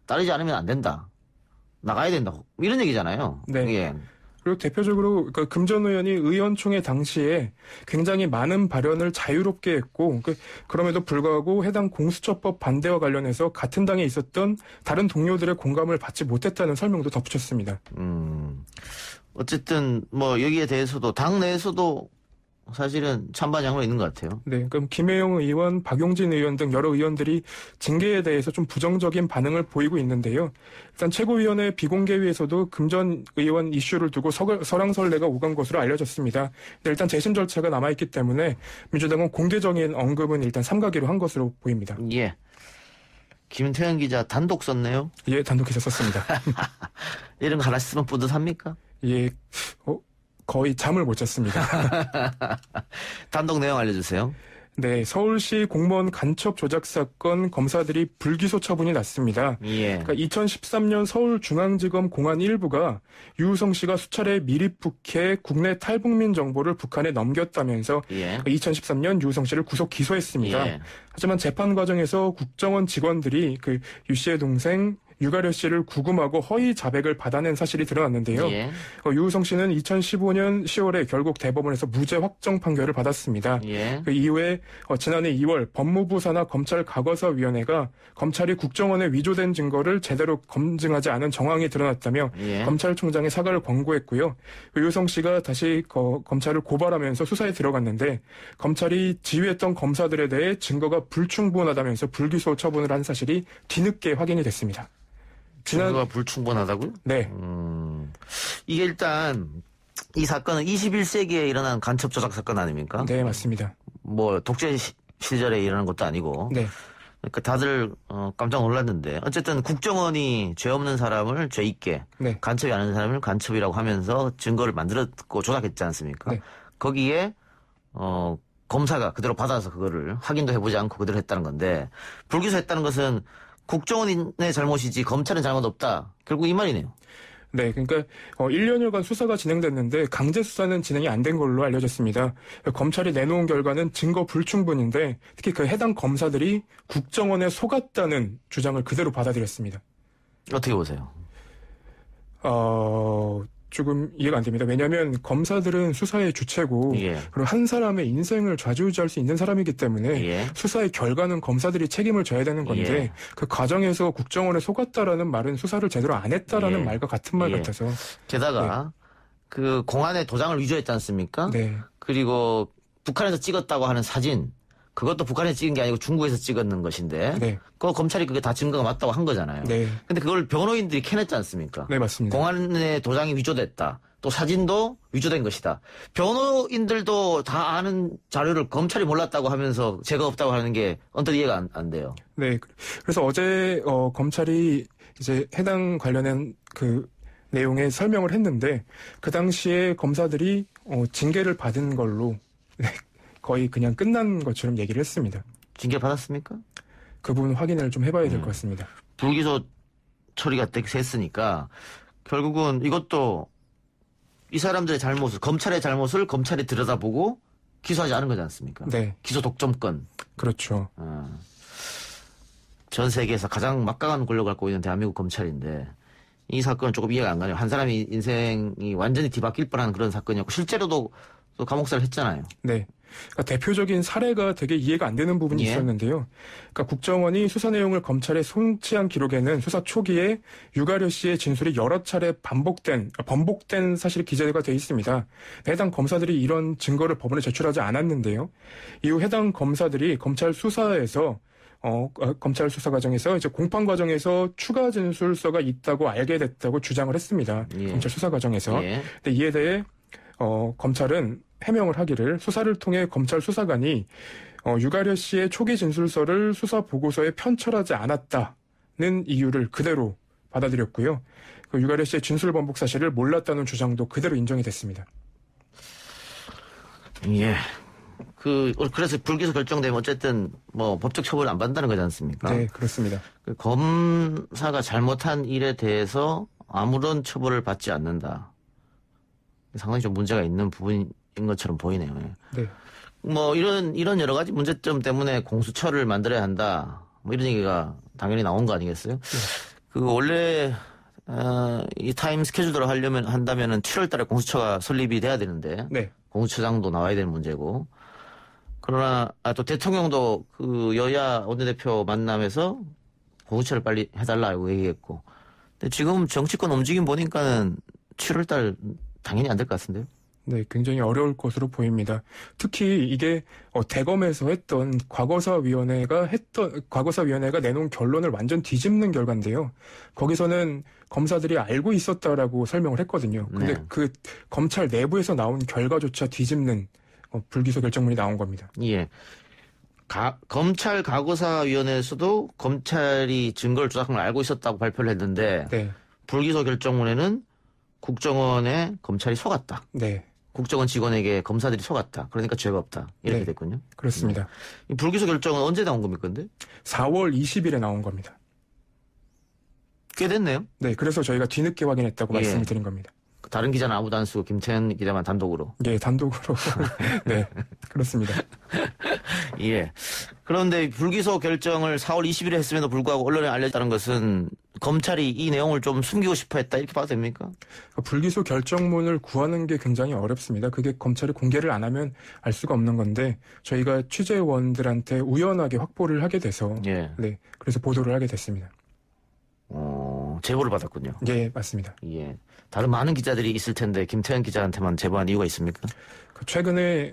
따르지 않으면 안 된다. 나가야 된다. 이런 얘기잖아요. 네. 예. 그리고 대표적으로 금 전 의원이 의원총회 당시에 굉장히 많은 발언을 자유롭게 했고 그럼에도 불구하고 해당 공수처법 반대와 관련해서 같은 당에 있었던 다른 동료들의 공감을 받지 못했다는 설명도 덧붙였습니다. 어쨌든 여기에 대해서도 당 내에서도 사실은 찬반 양로 있는 것 같아요. 네, 그럼 김혜영 의원, 박용진 의원 등 여러 의원들이 징계에 대해서 좀 부정적인 반응을 보이고 있는데요. 일단 최고위원회 비공개위에서도 금 전 의원 이슈를 두고 설왕설래가 오간 것으로 알려졌습니다. 일단 재심 절차가 남아있기 때문에 민주당은 공개적인 언급은 일단 삼가기로 한 것으로 보입니다. 예. 김태현 기자 단독 썼네요. 예, 단독 기사 썼습니다. 이런 거 하나 쓰면 뿌듯합니까? 예, 거의 잠을 못 잤습니다. 단독 내용 알려주세요. 네, 서울시 공무원 간첩 조작 사건 검사들이 불기소 처분이 났습니다. 예. 그러니까 2013년 서울중앙지검 공안 1부가 유우성 씨가 수차례 미리북해 국내 탈북민 정보를 북한에 넘겼다면서 예. 2013년 유우성 씨를 구속 기소했습니다. 예. 하지만 재판 과정에서 국정원 직원들이 유 씨의 동생 유가려 씨를 구금하고 허위 자백을 받아낸 사실이 드러났는데요. 예. 유우성 씨는 2015년 10월에 결국 대법원에서 무죄 확정 판결을 받았습니다. 예. 그 이후에 지난해 2월 법무부 산하 검찰 과거사위원회가 검찰이 국정원에 위조된 증거를 제대로 검증하지 않은 정황이 드러났다며 예. 검찰총장의 사과를 권고했고요. 유우성 씨가 다시 검찰을 고발하면서 수사에 들어갔는데 검찰이 지휘했던 검사들에 대해 증거가 불충분하다면서 불기소 처분을 한 사실이 뒤늦게 확인이 됐습니다. 증거가 불충분하다고요? 네. 이게 일단 이 사건은 21세기에 일어난 간첩 조작 사건 아닙니까? 네, 맞습니다. 독재 시절에 일어난 것도 아니고. 네. 그러니까 다들 깜짝 놀랐는데 어쨌든 국정원이 죄 없는 사람을 죄 있게 네. 간첩이 아닌 사람을 간첩이라고 하면서 증거를 만들었고 조작했지 않습니까? 네. 거기에 검사가 그대로 받아서 그거를 확인도 해보지 않고 그대로 했다는 건데 불기소했다는 것은 국정원의 잘못이지 검찰은 잘못 없다. 결국 이 말이네요. 네, 그러니까 1년여간 수사가 진행됐는데 강제 수사는 진행이 안 된 걸로 알려졌습니다. 검찰이 내놓은 결과는 증거 불충분인데 특히 그 해당 검사들이 국정원에 속았다는 주장을 그대로 받아들였습니다. 어떻게 보세요? 조금 이해가 안 됩니다. 왜냐하면 검사들은 수사의 주체고 예. 그리고 한 사람의 인생을 좌지우지할 수 있는 사람이기 때문에 예. 수사의 결과는 검사들이 책임을 져야 되는 건데 예. 그 과정에서 국정원에 속았다라는 말은 수사를 제대로 안 했다라는 예. 말과 같은 말 예. 같아서. 게다가 그 공안에 도장을 위조했지 않습니까? 네. 그리고 북한에서 찍었다고 하는 사진 그것도 북한에서 찍은 게 아니고 중국에서 찍었는 것인데 네. 그거 검찰이 그게 다 증거가 맞다고 한 거잖아요. 네. 근데 그걸 변호인들이 캐냈지 않습니까? 네, 맞습니다. 공안의 도장이 위조됐다. 또 사진도 위조된 것이다. 변호인들도 다 아는 자료를 검찰이 몰랐다고 하면서 죄가 없다고 하는 게 언뜻 이해가 안 돼요. 네. 그래서 어제 검찰이 이제 해당 관련한 그 내용에 설명을 했는데 그 당시에 검사들이 징계를 받은 걸로 거의 그냥 끝난 것처럼 얘기를 했습니다. 징계 받았습니까? 그 부분 확인을 좀 해봐야 될 것 같습니다. 불기소 처리가 됐으니까 결국은 이것도 이 사람들의 잘못을 검찰의 잘못을 검찰이 들여다보고 기소하지 않은 거지 않습니까? 네. 기소 독점권. 그렇죠. 전 세계에서 가장 막강한 권력을 갖고 있는 대한민국 검찰인데 이 사건은 조금 이해가 안 가네요. 한 사람이 인생이 완전히 뒤바뀔 뻔한 그런 사건이었고 실제로도 또 감옥살이를 했잖아요. 네. 그러니까 대표적인 사례가 되게 이해가 안 되는 부분이 예. 있었는데요. 그러니까 국정원이 수사 내용을 검찰에 송치한 기록에는 수사 초기에 유가려 씨의 진술이 여러 차례 번복된 사실이 기재가 되어 있습니다. 해당 검사들이 이런 증거를 법원에 제출하지 않았는데요. 이후 해당 검사들이 검찰 수사에서 검찰 수사 과정에서 이제 공판 과정에서 추가 진술서가 있다고 알게 됐다고 주장을 했습니다. 예. 검찰 수사 과정에서. 예. 근데 이에 대해 검찰은 해명을 하기를 수사를 통해 검찰 수사관이 유가려 씨의 초기 진술서를 수사 보고서에 편철하지 않았다는 이유를 그대로 받아들였고요. 그 유가려 씨의 진술 번복 사실을 몰랐다는 주장도 그대로 인정이 됐습니다. 예. 그래서 불기소 결정되면 어쨌든 뭐 법적 처벌을 안 받는다는 거지 않습니까? 네, 그렇습니다. 그 검사가 잘못한 일에 대해서 아무런 처벌을 받지 않는다. 상당히 좀 문제가 있는 부분인 것처럼 보이네요. 네. 뭐 이런 여러 가지 문제점 때문에 공수처를 만들어야 한다. 뭐 이런 얘기가 당연히 나온 거 아니겠어요? 네. 그 원래 이 타임 스케줄대로 한다면은 7월달에 공수처가 설립이 돼야 되는데 네. 공수처장도 나와야 되는 문제고. 그러나 또 대통령도 그 여야 원내대표 만남에서 공수처를 빨리 해달라고 얘기했고. 근데 지금 정치권 움직임 보니까는 7월달 당연히 안 될 것 같은데요. 네, 굉장히 어려울 것으로 보입니다. 특히 이게 대검에서 했던 과거사위원회가 내놓은 결론을 완전 뒤집는 결과인데요. 거기서는 검사들이 알고 있었다라고 설명을 했거든요. 근데 네. 그 검찰 내부에서 나온 결과조차 뒤집는 불기소 결정문이 나온 겁니다. 예. 검찰 과거사위원회에서도 검찰이 증거를 조작한 걸 알고 있었다고 발표를 했는데 네. 불기소 결정문에는 국정원에 검찰이 속았다. 네. 국정원 직원에게 검사들이 속았다. 그러니까 죄가 없다. 이렇게 네. 됐군요. 그렇습니다. 이 불기소 결정은 언제 나온 겁니까, 근데? 4월 20일에 나온 겁니다. 꽤 됐네요. 네, 그래서 저희가 뒤늦게 확인했다고 예. 말씀을 드린 겁니다. 다른 기자는 아무도 안 쓰고 김태현 기자만 단독으로. 네, 단독으로. 네, 그렇습니다. 예. 그런데 불기소 결정을 4월 20일에 했음에도 불구하고 언론에 알렸다는 것은 검찰이 이 내용을 좀 숨기고 싶어 했다 이렇게 봐도 됩니까? 불기소 결정문을 구하는 게 굉장히 어렵습니다. 그게 검찰이 공개를 안 하면 알 수가 없는 건데 저희가 취재원들한테 우연하게 확보를 하게 돼서 예. 네, 그래서 보도를 하게 됐습니다. 제보를 받았군요. 예, 맞습니다. 예. 다른 많은 기자들이 있을 텐데 김태현 기자한테만 제보한 이유가 있습니까? 최근에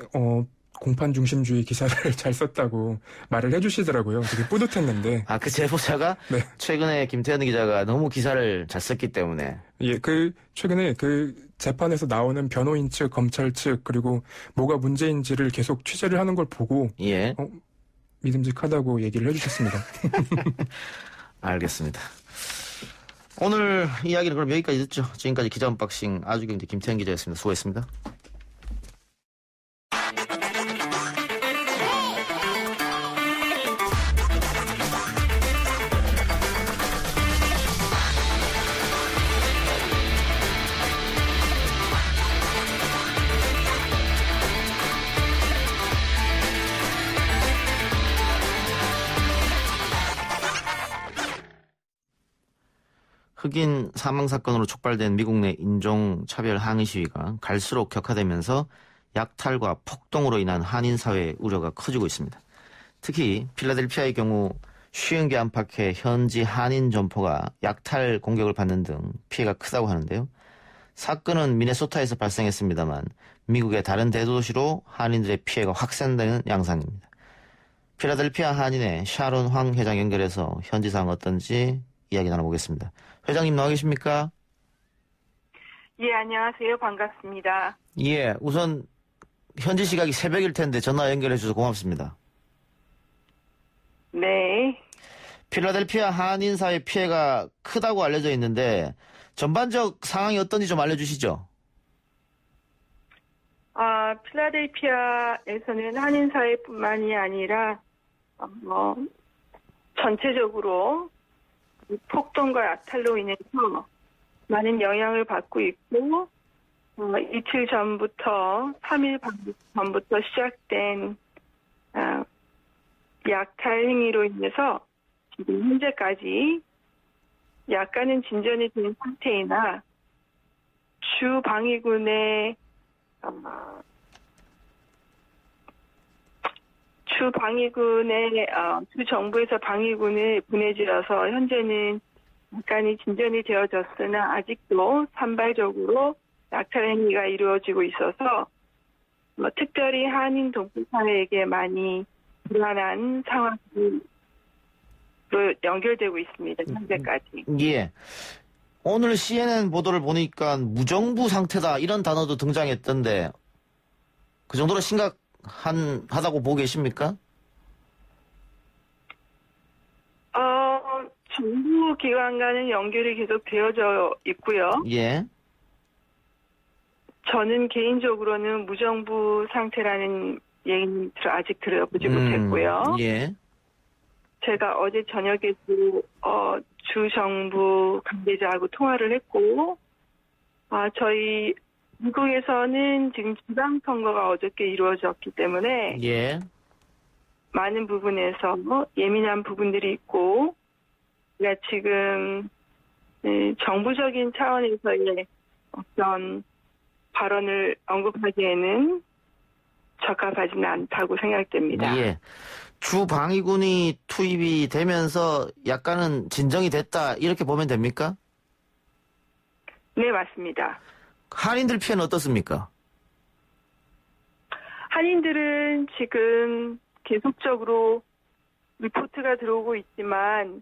공판 중심주의 기사를 잘 썼다고 말을 해주시더라고요. 되게 뿌듯했는데. 그 제보자가 네. 최근에 김태현 기자가 너무 기사를 잘 썼기 때문에. 예, 최근에 재판에서 나오는 변호인 측, 검찰 측, 그리고 뭐가 문제인지를 계속 취재를 하는 걸 보고. 예. 믿음직하다고 얘기를 해주셨습니다. 알겠습니다. 오늘 이야기는 그럼 여기까지 듣죠. 지금까지 기자 언박싱 아주경제 김태현 기자였습니다. 수고했습니다. 흑인 사망 사건으로 촉발된 미국 내 인종차별 항의 시위가 갈수록 격화되면서 약탈과 폭동으로 인한 한인 사회의 우려가 커지고 있습니다. 특히 필라델피아의 경우 50개 안팎의 현지 한인 점포가 약탈 공격을 받는 등 피해가 크다고 하는데요. 사건은 미네소타에서 발생했습니다만 미국의 다른 대도시로 한인들의 피해가 확산되는 양상입니다. 필라델피아 한인의 샤론 황 회장 연결해서 현지 상황 어떤지 이야기 나눠보겠습니다. 회장님 나와 계십니까? 예, 안녕하세요. 반갑습니다. 예, 우선 현지 시각이 새벽일 텐데 전화 연결해 주셔서 고맙습니다. 네. 필라델피아 한인사회 피해가 크다고 알려져 있는데 전반적 상황이 어떤지 좀 알려주시죠. 필라델피아에서는 한인사회뿐만이 아니라 전체적으로 폭동과 약탈로 인해서 많은 영향을 받고 있고 이틀 전부터 3일 전부터 시작된 약탈 행위로 인해서 지금 현재까지 약간은 진전이 된 상태이나 주 방위군의 주 정부에서 방위군을 보내주어서 현재는 약간의 진전이 되어졌으나 아직도 산발적으로 약탈 행위가 이루어지고 있어서 특별히 한인 동포 사회에게 많이 불안한 상황으로 연결되고 있습니다. 현재까지. 예. 오늘 CNN 보도를 보니까 무정부 상태다 이런 단어도 등장했던데 그 정도로 심각하다고 보고 계십니까? 정부 기관과는 연결이 계속 되어져 있고요. 예. 저는 개인적으로는 무정부 상태라는 얘기는 아직 들어보지 못했고요. 예. 제가 어제 저녁에도 주 정부 관계자하고 통화를 했고, 저희 미국에서는 지금 지방선거가 어저께 이루어졌기 때문에 예. 많은 부분에서 예민한 부분들이 있고, 그러니까 지금 정부적인 차원에서의 어떤 발언을 언급하기에는 적합하지는 않다고 생각됩니다. 예. 주 방위군이 투입이 되면서 약간은 진정이 됐다 이렇게 보면 됩니까? 네, 맞습니다. 한인들 피해는 어떻습니까? 한인들은 지금 계속적으로 리포트가 들어오고 있지만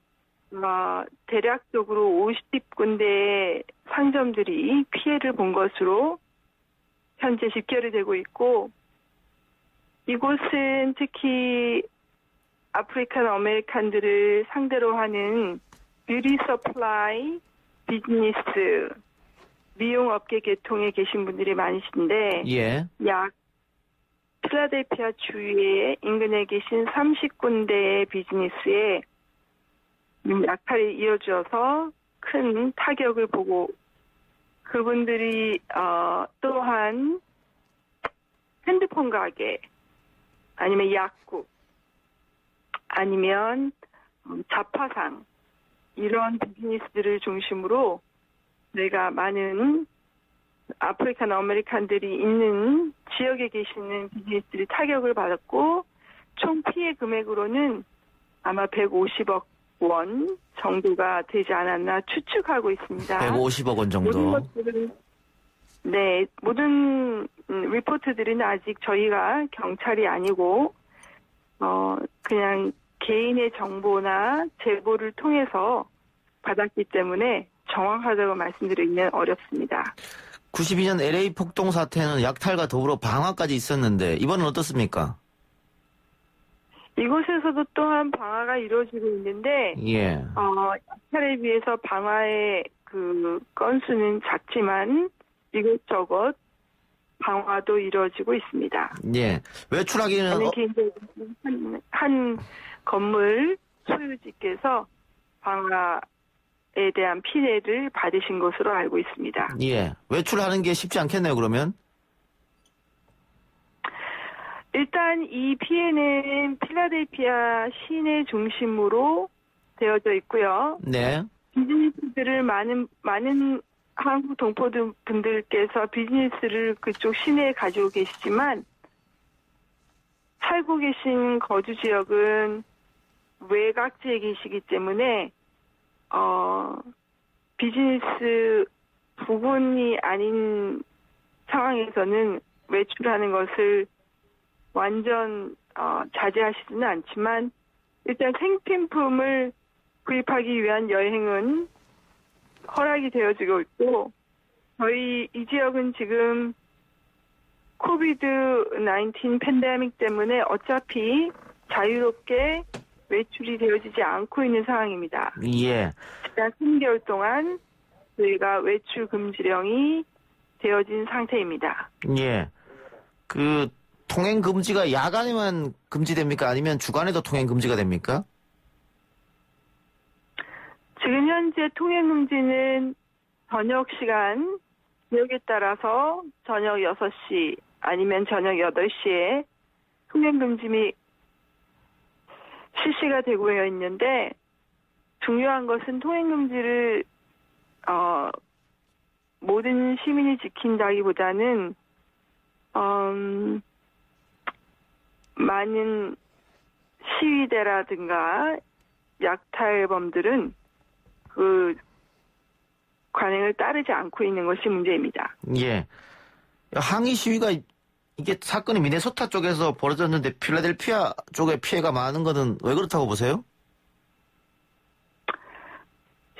대략적으로 50군데의 상점들이 피해를 본 것으로 현재 집계를 되고 있고, 이곳은 특히 아프리칸 아메리칸들을 상대로 하는 뷰티 서플라이 비즈니스 미용업계 계통에 계신 분들이 많으신데 예. 약 필라델피아 주위에 인근에 계신 30군데의 비즈니스에 약탈이 이어져서 큰 타격을 보고, 그분들이 또한 핸드폰 가게 아니면 약국 아니면 잡화상 이런 비즈니스들을 중심으로 저희가 많은 아프리칸 아메리칸들이 있는 지역에 계시는 비즈니스들이 타격을 받았고, 총 피해 금액으로는 아마 150억 원 정도가 되지 않았나 추측하고 있습니다. 150억 원 정도. 모든 리포트들은 아직 저희가 경찰이 아니고 그냥 개인의 정보나 제보를 통해서 받았기 때문에 정확하다고 말씀드리기는 어렵습니다. 92년 LA 폭동 사태는 약탈과 더불어 방화까지 있었는데 이번은 어떻습니까? 이곳에서도 또한 방화가 이루어지고 있는데, 예. 약탈에 비해서 방화의 그 건수는 작지만 이것저것 방화도 이루어지고 있습니다. 예. 외출하기는 저는 개인적으로 한 건물 소유주께서 방화에 대한 피해를 받으신 것으로 알고 있습니다. 예. 외출하는 게 쉽지 않겠네요, 그러면? 일단 이 피해는 필라델피아 시내 중심으로 되어져 있고요. 네. 비즈니스들을 많은 한국 동포분들께서 비즈니스를 그쪽 시내에 가지고 계시지만 살고 계신 거주 지역은 외곽지에 계시기 때문에 비즈니스 부분이 아닌 상황에서는 외출하는 것을 완전 자제하시지는 않지만 일단 생필품을 구입하기 위한 여행은 허락이 되어지고 있고 저희 이 지역은 지금 코비드-19 팬데믹 때문에 어차피 자유롭게 외출이 되어지지 않고 있는 상황입니다. 예. 지난 3개월 동안 저희가 외출 금지령이 되어진 상태입니다. 예. 그 통행 금지가 야간에만 금지됩니까? 아니면 주간에도 통행 금지가 됩니까? 지금 현재 통행 금지는 저녁 시간 지역에 따라서 저녁 6시 아니면 저녁 8시에 통행 금지 및 실시가 되고 있는데 중요한 것은 통행 금지를 모든 시민이 지킨다기보다는 많은 시위대라든가 약탈범들은 그 관행을 따르지 않고 있는 것이 문제입니다. 예. 항의 시위가 이게 사건이 미네소타 쪽에서 벌어졌는데 필라델피아 쪽에 피해가 많은 것은 왜 그렇다고 보세요?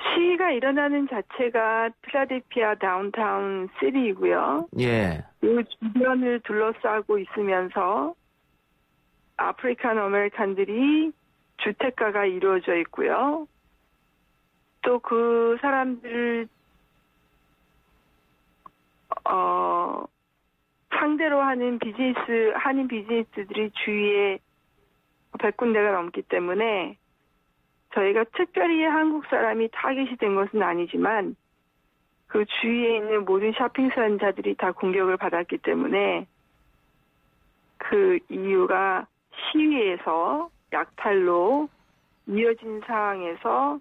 시위가 일어나는 자체가 필라델피아 다운타운 시리이고요. 예. 그 주변을 둘러싸고 있으면서 아프리칸 아메리칸들이 주택가가 이루어져 있고요. 또 그 사람들 상대로 하는 한인 비즈니스들이 주위에 100군데가 넘기 때문에 저희가 특별히 한국 사람이 타깃이 된 것은 아니지만 그 주위에 있는 모든 쇼핑센터들이 다 공격을 받았기 때문에 그 이유가 시위에서 약탈로 이어진 상황에서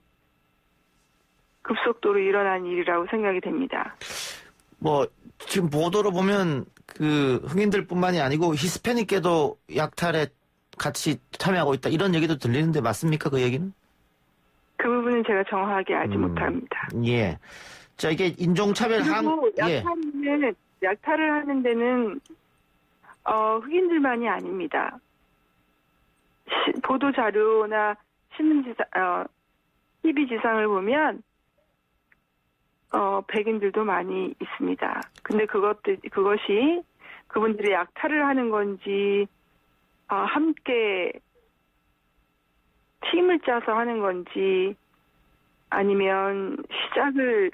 급속도로 일어난 일이라고 생각이 됩니다. 지금 보도로 보면 그 흑인들뿐만이 아니고 히스패닉계도 약탈에 같이 참여하고 있다 이런 얘기도 들리는데 맞습니까? 그 얘기는? 그 부분은 제가 정확하게 알지 못합니다. 예. 자, 이게 인종차별 그리고 예. 약탈을 하는 데는 흑인들만이 아닙니다. 보도 자료나 TV 지상을 보면 백인들도 많이 있습니다. 근데 그것이 그분들이 약탈을 하는 건지 함께 팀을 짜서 하는 건지 아니면 시작을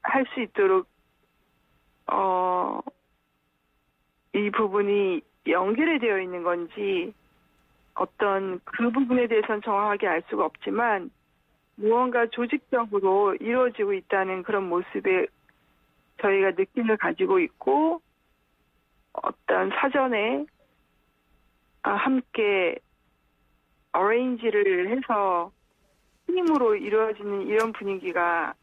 할 수 있도록 이 부분이 연결이 되어 있는 건지 어떤 그 부분에 대해서는 정확하게 알 수가 없지만 무언가 조직적으로 이루어지고 있다는 그런 모습에 저희가 느낌을 가지고 있고 어떤 사전에 함께 어레인지를 해서 팀으로 이루어지는 이런 분위기가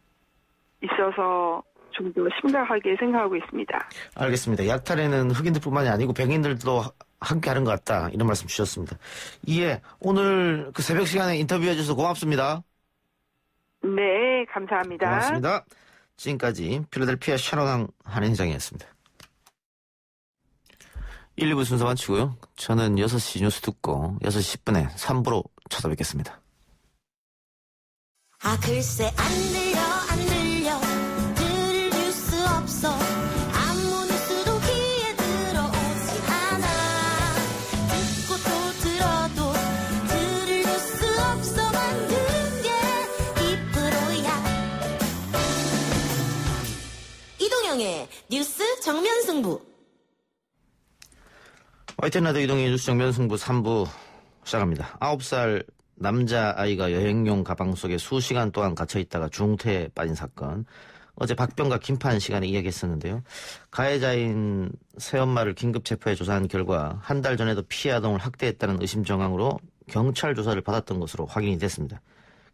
있어서 좀 더 심각하게 생각하고 있습니다. 알겠습니다. 약탈에는 흑인들뿐만이 아니고 백인들도 함께 하는 것 같다. 이런 말씀 주셨습니다. 예, 오늘 그 새벽 시간에 인터뷰해 주셔서 고맙습니다. 네, 감사합니다. 고맙습니다. 지금까지 필라델피아 샤로낭 한인회장이었습니다. 1, 2부 순서 마치고요. 저는 6시 뉴스 듣고 6시 10분에 3부로 찾아뵙겠습니다. 글쎄 안 들려 들을 뉴스 없어 아무 뉴스도 귀에 들어오지 않아 듣고 또 들어도 이동영의 뉴스 정면 승부. YTN 라디오 이동의 뉴스 정면 승부 3부 시작합니다. 9살 남자아이가 여행용 가방 속에 수시간 동안 갇혀있다가 중태에 빠진 사건. 어제 박병과 김판 시간에 이야기했었는데요. 가해자인 새엄마를 긴급 체포해 조사한 결과 한 달 전에도 피해 아동을 학대했다는 의심 정황으로 경찰 조사를 받았던 것으로 확인이 됐습니다.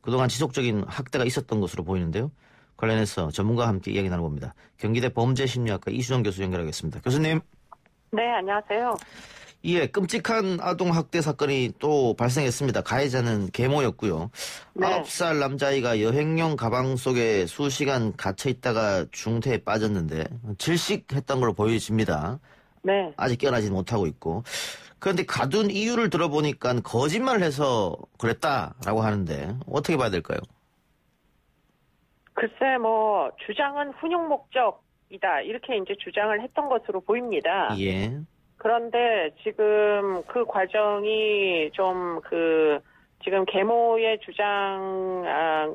그동안 지속적인 학대가 있었던 것으로 보이는데요. 관련해서 전문가와 함께 이야기 나눠봅니다. 경기대 범죄심리학과 이수정 교수 연결하겠습니다. 교수님. 네, 안녕하세요. 예, 끔찍한 아동학대 사건이 또 발생했습니다. 가해자는 계모였고요. 네. 9살 남자아이가 여행용 가방 속에 수시간 갇혀있다가 중태에 빠졌는데 질식했던 걸로 보여집니다. 네. 아직 깨어나지 못하고 있고. 그런데 가둔 이유를 들어보니까 거짓말을 해서 그랬다라고 하는데 어떻게 봐야 될까요? 글쎄, 주장은 훈육 목적이다. 이렇게 이제 주장을 했던 것으로 보입니다. 예. 그런데 지금 그 과정이 지금 계모의 주장과는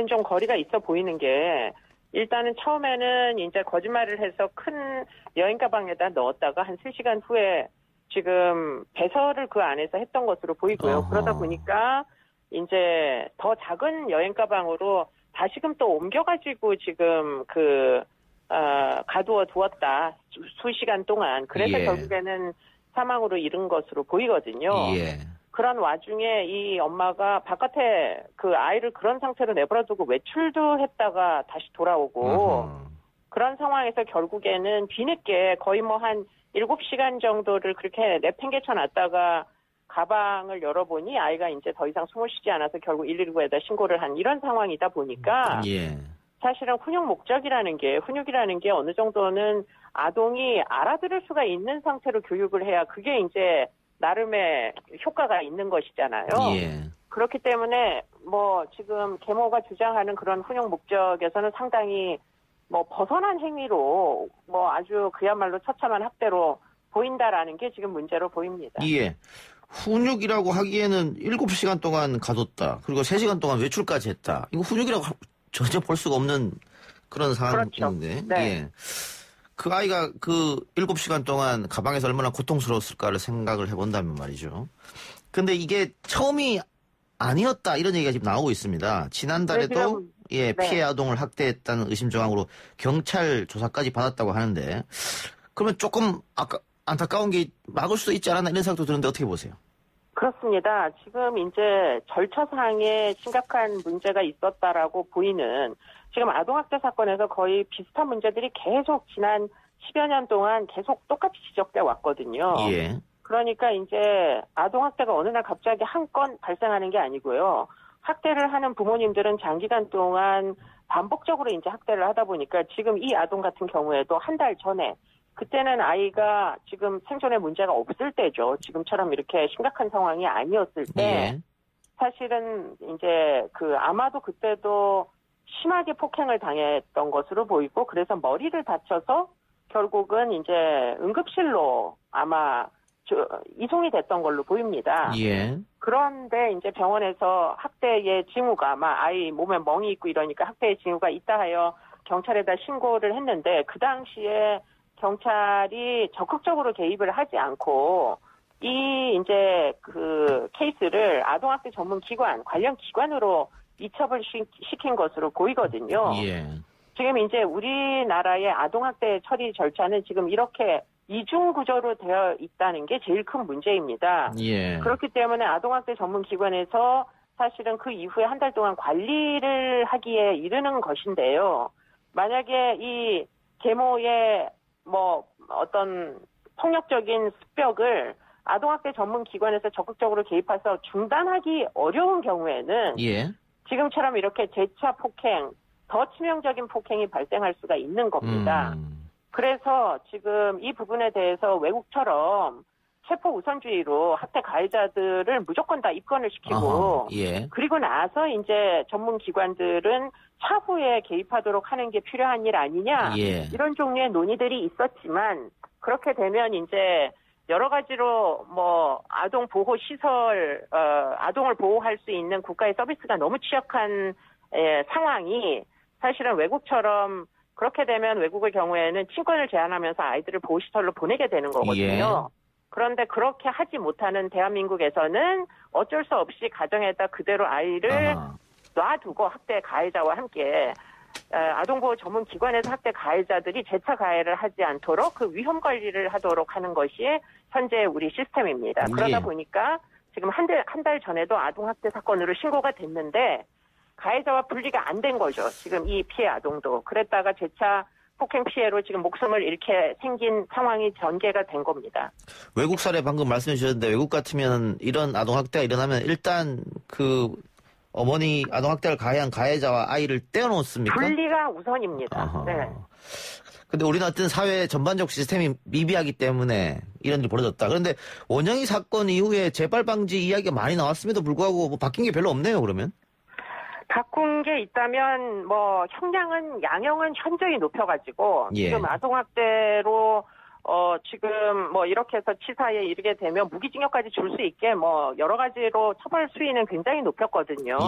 좀 거리가 있어 보이는 게, 일단은 처음에는 이제 거짓말을 해서 큰 여행 가방에다 넣었다가 한 3시간 후에 지금 배설을 그 안에서 했던 것으로 보이고요. 어허. 그러다 보니까 이제 더 작은 여행 가방으로 다시금 또 옮겨가지고 지금 가두어 두었다. 수시간 동안. 그래서 예. 결국에는 사망으로 이른 것으로 보이거든요. 예. 그런 와중에 이 엄마가 바깥에 그 아이를 그런 상태로 내버려두고 외출도 했다가 다시 돌아오고 그런 상황에서 결국에는 뒤늦게 거의 한 7시간 정도를 그렇게 내팽개쳐 놨다가 가방을 열어보니 아이가 이제 더 이상 숨을 쉬지 않아서 결국 119에다 신고를 한 이런 상황이다 보니까 예. 사실은 훈육이라는 게 어느 정도는 아동이 알아들을 수가 있는 상태로 교육을 해야 그게 이제 나름의 효과가 있는 것이잖아요. 예. 그렇기 때문에 지금 계모가 주장하는 그런 훈육 목적에서는 상당히 벗어난 행위로 아주 그야말로 처참한 학대로 보인다라는 게 지금 문제로 보입니다. 예. 훈육이라고 하기에는 7시간 동안 가뒀다. 그리고 3시간 동안 외출까지 했다. 이거 훈육이라고 전혀 볼 수가 없는 그런 상황인데. 그렇죠. 네. 예. 그 아이가 7시간 동안 가방에서 얼마나 고통스러웠을까를 생각을 해본다면 말이죠. 근데 이게 처음이 아니었다 이런 얘기가 지금 나오고 있습니다. 지난달에도 네. 피해 아동을 학대했다는 의심 정황으로 경찰 조사까지 받았다고 하는데 그러면 조금 안타까운 게 막을 수도 있지 않았나 이런 생각도 드는데 어떻게 보세요? 그렇습니다. 지금 이제 절차상에 심각한 문제가 있었다라고 보이는 지금 아동학대 사건에서 거의 비슷한 문제들이 계속 지난 10여 년 동안 계속 똑같이 지적돼 왔거든요. 예. 그러니까 이제 아동학대가 어느 날 갑자기 한 건 발생하는 게 아니고요. 학대를 하는 부모님들은 장기간 동안 반복적으로 이제 학대를 하다 보니까 지금 이 아동 같은 경우에도 한 달 전에 그때는 아이가 지금 생존에 문제가 없을 때죠. 지금처럼 이렇게 심각한 상황이 아니었을 때 예. 사실은 이제 아마도 그때도 심하게 폭행을 당했던 것으로 보이고 그래서 머리를 다쳐서 결국은 이제 응급실로 아마 이송이 됐던 걸로 보입니다. 예. 그런데 이제 병원에서 학대의 징후가 아이 몸에 멍이 있고 이러니까 학대의 징후가 있다 하여 경찰에다 신고를 했는데 그 당시에 경찰이 적극적으로 개입을 하지 않고 이 이제 케이스를 아동학대 전문 기관 관련 기관으로 이첩을 시킨 것으로 보이거든요. 예. 지금 이제 우리나라의 아동학대 처리 절차는 지금 이렇게 이중 구조로 되어 있다는 게 제일 큰 문제입니다. 예. 그렇기 때문에 아동학대 전문 기관에서 사실은 그 이후에 한 달 동안 관리를 하기에 이르는 것인데요. 만약에 이 계모의 어떤 폭력적인 습벽을 아동학대 전문 기관에서 적극적으로 개입해서 중단하기 어려운 경우에는 예. 지금처럼 이렇게 재차 폭행, 더 치명적인 폭행이 발생할 수가 있는 겁니다. 그래서 지금 이 부분에 대해서 외국처럼 체포 우선주의로 학대 가해자들을 무조건 다 입건을 시키고 예. 그리고 나서 이제 전문 기관들은 차후에 개입하도록 하는 게 필요한 일 아니냐 예. 이런 종류의 논의들이 있었지만 그렇게 되면 이제 여러 가지로 아동 보호 시설, 아동을 보호할 수 있는 국가의 서비스가 너무 취약한 상황이 사실은 외국처럼 그렇게 되면 외국의 경우에는 친권을 제한하면서 아이들을 보호시설로 보내게 되는 거거든요. 그런데 그렇게 하지 못하는 대한민국에서는 어쩔 수 없이 가정에다 그대로 아이를 놔두고 학대 가해자와 함께 아동보호 전문 기관에서 학대 가해자들이 재차 가해를 하지 않도록 그 위험 관리를 하도록 하는 것이 현재 우리 시스템입니다. 그러다 보니까 지금 한 달 전에도 아동학대 사건으로 신고가 됐는데 가해자와 분리가 안 된 거죠. 지금 이 피해 아동도. 그랬다가 재차 폭행 피해로 지금 목숨을 잃게 생긴 상황이 전개가 된 겁니다. 외국 사례 방금 말씀해 주셨는데 외국 같으면 이런 아동학대가 일어나면 일단 그 어머니 아동학대를 가해한 가해자와 아이를 떼어놓습니까? 분리가 우선입니다. 아하. 네. 근데 우리는 어떤 사회 전반적 시스템이 미비하기 때문에 이런 일이 벌어졌다. 그런데 원영이 사건 이후에 재발 방지 이야기가 많이 나왔음에도 불구하고 뭐 바뀐 게 별로 없네요, 그러면? 바꾼 게 있다면 뭐 양형은 현저히 높여가지고 지금 아동학대로 지금 뭐 이렇게 해서 치사에 이르게 되면 무기징역까지 줄 수 있게 뭐 여러 가지로 처벌 수위는 굉장히 높였거든요.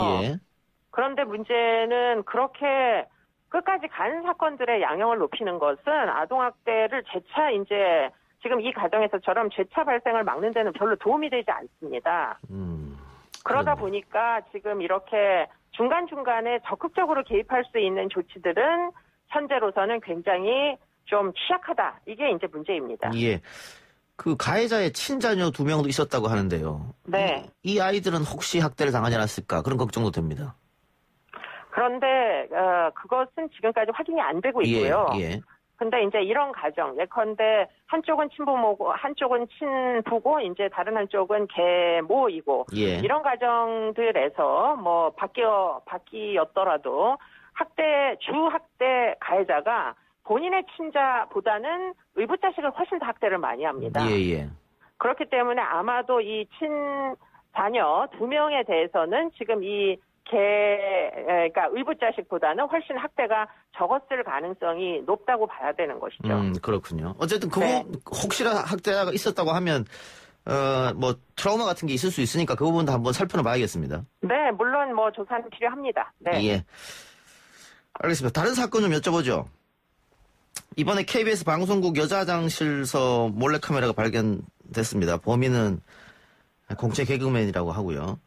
그런데 문제는 그렇게 끝까지 가는 사건들의 양형을 높이는 것은 아동학대를 재차 이제 지금 이 가정에서처럼 재차 발생을 막는 데는 별로 도움이 되지 않습니다. 그러다 보니까 지금 이렇게 중간중간에 적극적으로 개입할 수 있는 조치들은 현재로서는 굉장히 좀 취약하다. 이게 이제 문제입니다. 예. 그 가해자의 친자녀 2명도 있었다고 하는데요. 네. 이 아이들은 혹시 학대를 당하지 않았을까? 그런 걱정도 됩니다. 그런데 그것은 지금까지 확인이 안 되고 있고요. 근데 이제 이런 가정, 예컨대 한쪽은 친부모고 한쪽은 친부고 이제 다른 한쪽은 계모이고 이런 가정들에서 뭐 바뀌었더라도 주 학대 가해자가 본인의 친자보다는 의붓자식을 훨씬 더 학대를 많이 합니다. 그렇기 때문에 아마도 이 친자녀 2명에 대해서는 지금 그러니까 의붓자식보다는 훨씬 학대가 적었을 가능성이 높다고 봐야 되는 것이죠. 그렇군요. 어쨌든 혹시나 학대가 있었다고 하면 뭐 트라우마 같은 게 있을 수 있으니까 그 부분도 한번 살펴봐야겠습니다. 네, 물론 뭐 조사는 필요합니다. 네. 예. 알겠습니다. 다른 사건 좀 여쭤보죠. 이번에 KBS 방송국 여자화장실서 몰래카메라가 발견됐습니다. 범인은 공채 개그맨이라고 하고요.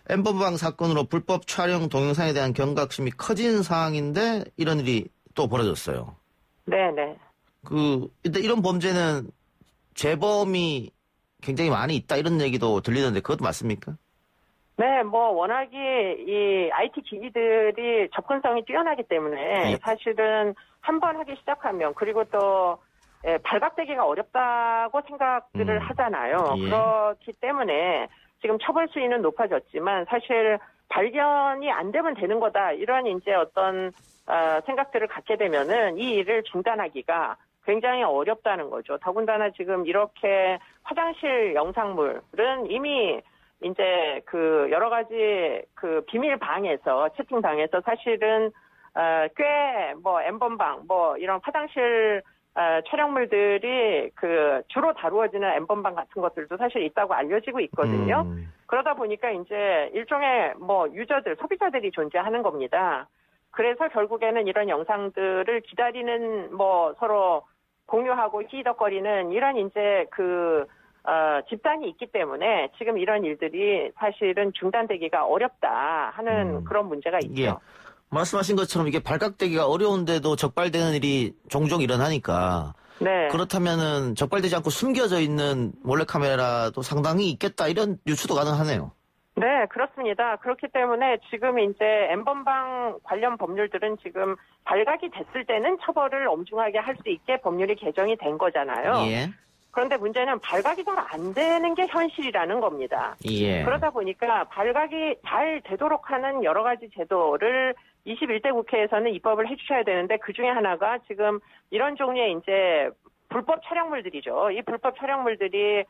엠번방 사건으로 불법 촬영 동영상에 대한 경각심이 커진 상황인데 이런 일이 또 벌어졌어요. 네네. 일단 이런 범죄는 재범이 굉장히 많이 있다 이런 얘기도 들리던데 그것도 맞습니까? 네, 뭐 워낙에 이 IT 기기들이 접근성이 뛰어나기 때문에 사실은 한 번 하기 시작하면 그리고 또 발각되기가 어렵다고 생각들을 하잖아요. 그렇기 때문에 지금 처벌 수위는 높아졌지만 사실 발견이 안 되면 되는 거다 이런 이제 어떤 생각들을 갖게 되면은 이 일을 중단하기가 굉장히 어렵다는 거죠. 더군다나 지금 이렇게 화장실 영상물은 이미 이제 그 여러 가지 그 비밀 방에서 채팅 방에서 사실은 꽤 뭐 엠번방 뭐 이런 화장실 촬영물들이 그 주로 다루어지는 엠번방 같은 것들도 사실 있다고 알려지고 있거든요. 그러다 보니까 이제 일종의 뭐 유저들, 소비자들이 존재하는 겁니다. 그래서 결국에는 이런 영상들을 기다리는 뭐 서로 공유하고 희덕거리는 이런 이제 집단이 있기 때문에 지금 이런 일들이 사실은 중단되기가 어렵다 하는 그런 문제가 있죠. 말씀하신 것처럼 이게 발각되기가 어려운데도 적발되는 일이 종종 일어나니까 그렇다면은 적발되지 않고 숨겨져 있는 몰래카메라도 상당히 있겠다 이런 유추도 가능하네요. 네, 그렇습니다. 그렇기 때문에 지금 이제 엠번방 관련 법률들은 지금 발각이 됐을 때는 처벌을 엄중하게 할 수 있게 법률이 개정이 된 거잖아요. 그런데 문제는 발각이 잘 안 되는 게 현실이라는 겁니다. 그러다 보니까 발각이 잘 되도록 하는 여러 가지 제도를 21대 국회에서는 입법을 해주셔야 되는데 그 중에 하나가 지금 이런 종류의 이제 불법 촬영물들이죠. 이 불법 촬영물들이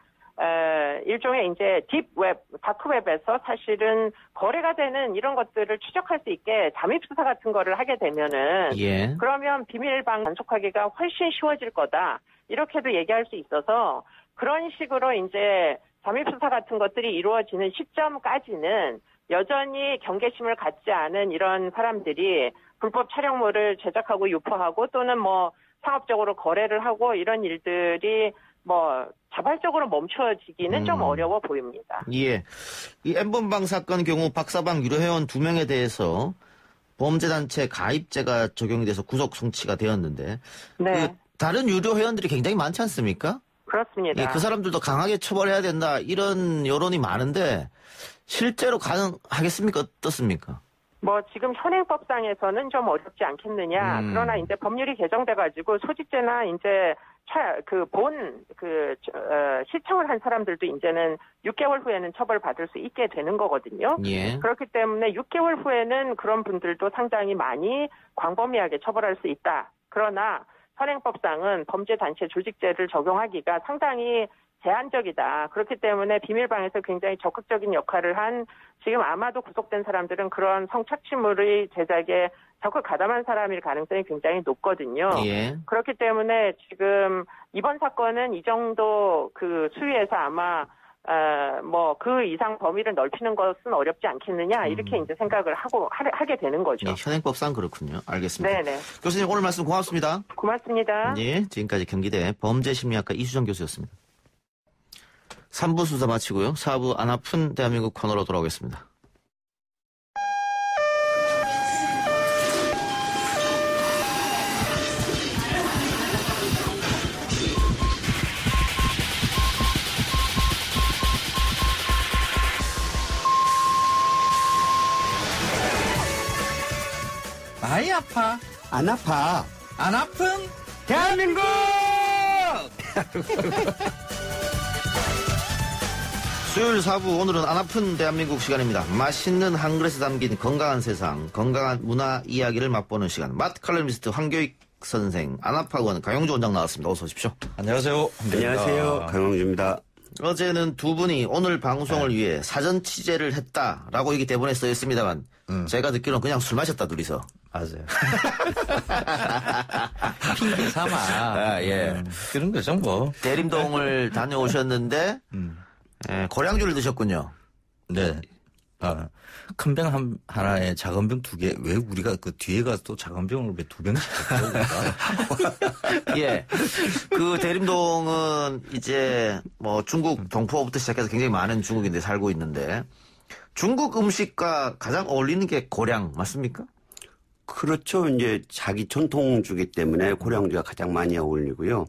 일종의 이제 딥웹, 다크웹에서 사실은 거래가 되는 이런 것들을 추적할 수 있게 잠입 수사 같은 거를 하게 되면은 그러면 비밀방 단속하기가 훨씬 쉬워질 거다. 이렇게도 얘기할 수 있어서 그런 식으로 이제 잠입 수사 같은 것들이 이루어지는 시점까지는 여전히 경계심을 갖지 않은 이런 사람들이 불법 촬영물을 제작하고 유포하고 또는 뭐 상업적으로 거래를 하고 이런 일들이 뭐 자발적으로 멈춰지기는 좀 어려워 보입니다. 예. 이 N번방 사건 경우 박사방 유료 회원 2명에 대해서 범죄단체 가입죄가 적용이 돼서 구속 송치가 되었는데 네. 그 다른 유료 회원들이 굉장히 많지 않습니까? 그렇습니다. 예, 그 사람들도 강하게 처벌해야 된다 이런 여론이 많은데 실제로 가능하겠습니까? 어떻습니까? 뭐 지금 현행법상에서는 좀 어렵지 않겠느냐. 그러나 이제 법률이 개정돼가지고 소집죄나 이제 시청을 한 사람들도 이제는 6개월 후에는 처벌받을 수 있게 되는 거거든요. 예. 그렇기 때문에 6개월 후에는 그런 분들도 상당히 많이 광범위하게 처벌할 수 있다. 그러나 현행법상은 범죄단체 조직죄를 적용하기가 상당히 제한적이다. 그렇기 때문에 비밀방에서 굉장히 적극적인 역할을 한 지금 아마도 구속된 사람들은 그런 성착취물의 제작에 적극 가담한 사람일 가능성이 굉장히 높거든요. 예. 그렇기 때문에 지금 이번 사건은 이 정도 그 수위에서 아마 뭐 그 이상 범위를 넓히는 것은 어렵지 않겠느냐 이렇게 이제 생각을 하게 되는 거죠. 예, 현행법상 그렇군요. 알겠습니다. 네네. 교수님 오늘 말씀 고맙습니다. 고맙습니다. 예, 지금까지 경기대 범죄심리학과 이수정 교수였습니다. 3부 수사 마치고요. 4부 안 아픈 대한민국 코너로 돌아오겠습니다. 많이 아파. 안 아파. 안 아픈 대한민국! 수요일 4부 오늘은 안 아픈 대한민국 시간입니다. 맛있는 한 그릇에 담긴 건강한 세상, 건강한 문화 이야기를 맛보는 시간. 맛 칼럼니스트 황교익 선생, 안아파원 강용주 원장 나왔습니다. 어서 오십시오. 안녕하세요. 안녕하세요. 강용주입니다. 어제는 두 분이 오늘 방송을 위해 사전 취재를 했다라고 여기 대본에 써 있습니다만 제가 듣기로는 그냥 술 마셨다 둘이서. 맞아요. 핑계 삼아. 예. 그런 거죠 뭐. 대림동을 다녀오셨는데 예, 고량주를 드셨군요. 네. 큰 병 하나에 작은 병 2개. 왜 우리가 그 뒤에 가서 또 작은 병을 왜 2병씩 먹을까? 예. 그 대림동은 이제 뭐 중국 동포부터 시작해서 굉장히 많은 중국인들이 살고 있는데 중국 음식과 가장 어울리는 게 고량 맞습니까? 그렇죠. 이제 자기 전통주기 때문에 고량주가 가장 많이 어울리고요.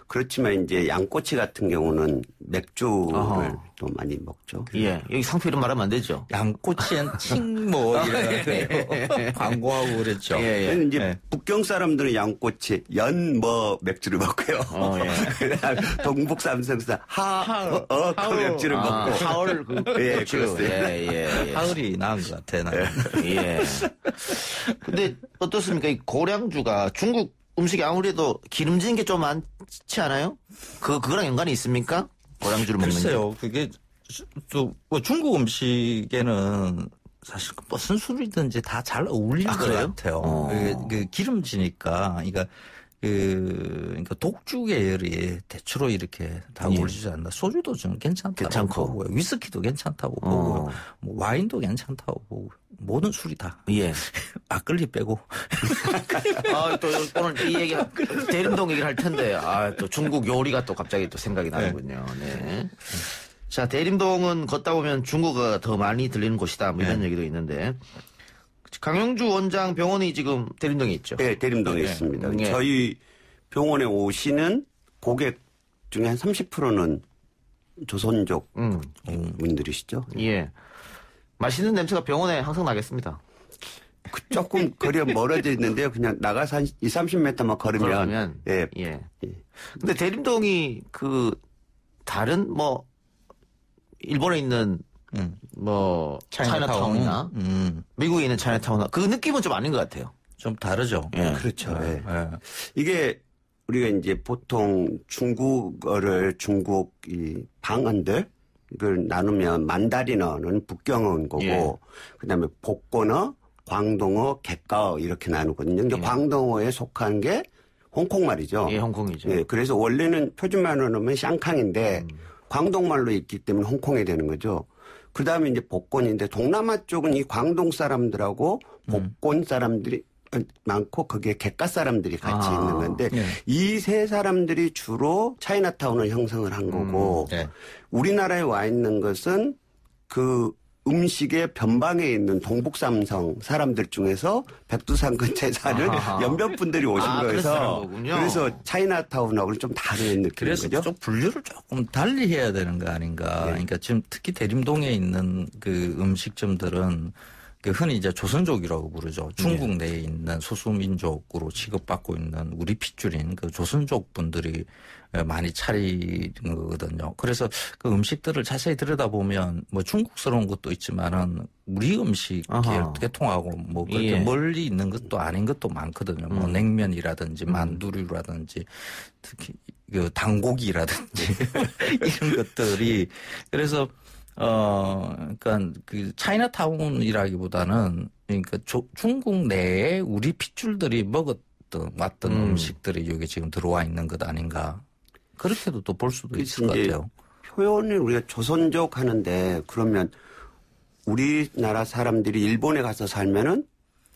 그렇지만 이제 양꼬치 같은 경우는 맥주를 또 많이 먹죠. 예. 여기 상표 이름 말하면 안 되죠. 양꼬치엔 칭뭐 이래가지고 광고하고 그랬죠. 예, 예. 이제 북경 사람들은 양꼬치, 연 맥주를 먹고요. 동북 삼성사 그 맥주를 먹고. 하얼 예, 그렇습니다. 예. 하얼이 나은 것 같아 나는. 예. 근데 어떻습니까? 이 고량주가 중국 음식이 아무래도 기름진 게 좀 많지 않아요? 그거랑 연관이 있습니까? 고량주를 먹는 게. 글쎄요. 그게 또 뭐 중국 음식에는 사실 무슨 술이든지 다 잘 어울리는 것 같아요. 그 기름지니까, 그러니까 독주 계열이 대체로 이렇게 다 어울리지 않나. 소주도 좀 괜찮다고 보고요. 위스키도 괜찮다고 보고요. 뭐 와인도 괜찮다고 보고. 모든 술이 다. 예. 막걸리 빼고. 또 오늘 이 얘기, 대림동 얘기를 할 텐데, 또 중국 요리가 또 갑자기 또 생각이 나는군요. 네. 자, 대림동은 걷다 보면 중국어가 더 많이 들리는 곳이다. 뭐 이런 얘기도 있는데. 강용주 원장 병원이 지금 대림동에 있죠? 네, 대림동에 있습니다. 저희 병원에 오시는 고객 중에 한 30%는 조선족 분들이시죠? 예. 맛있는 냄새가 병원에 항상 나겠습니다. 조금 거리가 멀어져 있는데요. 그냥 나가서 한 20-30m만 걸으면. 예. 근데 대림동이 다른 일본에 있는 차이나타운이나 미국에 있는 차이나타운이나 그 느낌은 좀 아닌 것 같아요. 좀 다르죠. 예. 그렇죠. 예. 이게 우리가 이제 보통 중국어를 중국 방언들 이걸 나누면 만다린어는 북경어인 거고 그다음에 복권어, 광동어, 객가어 이렇게 나누거든요. 근데 광동어에 속한 게 홍콩 말이죠. 예, 홍콩이죠. 예, 그래서 원래는 표준말로 하면 샹캉인데 광동말로 있기 때문에 홍콩이 되는 거죠. 그다음에 이제 복권인데 동남아 쪽은 이 광동 사람들하고 복권 사람들이 많고 거기에 객가 사람들이 같이 있는 건데 네. 이 세 사람들이 주로 차이나타운을 형성을 한 거고 네. 우리나라에 와 있는 것은 그 음식의 변방에 있는 동북삼성 사람들 중에서 백두산 근처에 사는 몇몇 분들이 오신 거여서 그래서 차이나타운하고는 좀 다른 느낌인 그래서 거죠. 좀 분류를 조금 달리 해야 되는 거 아닌가. 네. 그러니까 지금 특히 대림동에 있는 그 음식점들은 그 흔히 이제 조선족이라고 부르죠. 중국 내에 있는 소수민족으로 취급받고 있는 우리 핏줄인 그 조선족 분들이 많이 차리는 거거든요. 그래서 그 음식들을 자세히 들여다보면 뭐 중국스러운 것도 있지만은 우리 음식에 개통하고 뭐 그렇게 멀리 있는 것도 아닌 것도 많거든요. 뭐 냉면이라든지 만두류라든지 특히 그 당고기라든지 이런 것들이 그래서 그러니까 그 차이나타운이라기보다는 그러니까 중국 내에 우리 핏줄들이 왔던 음식들이 여기 지금 들어와 있는 것 아닌가. 그렇게도 또 볼 수도 있을 것 같아요. 표현을 우리가 조선족 하는데 그러면 우리나라 사람들이 일본에 가서 살면은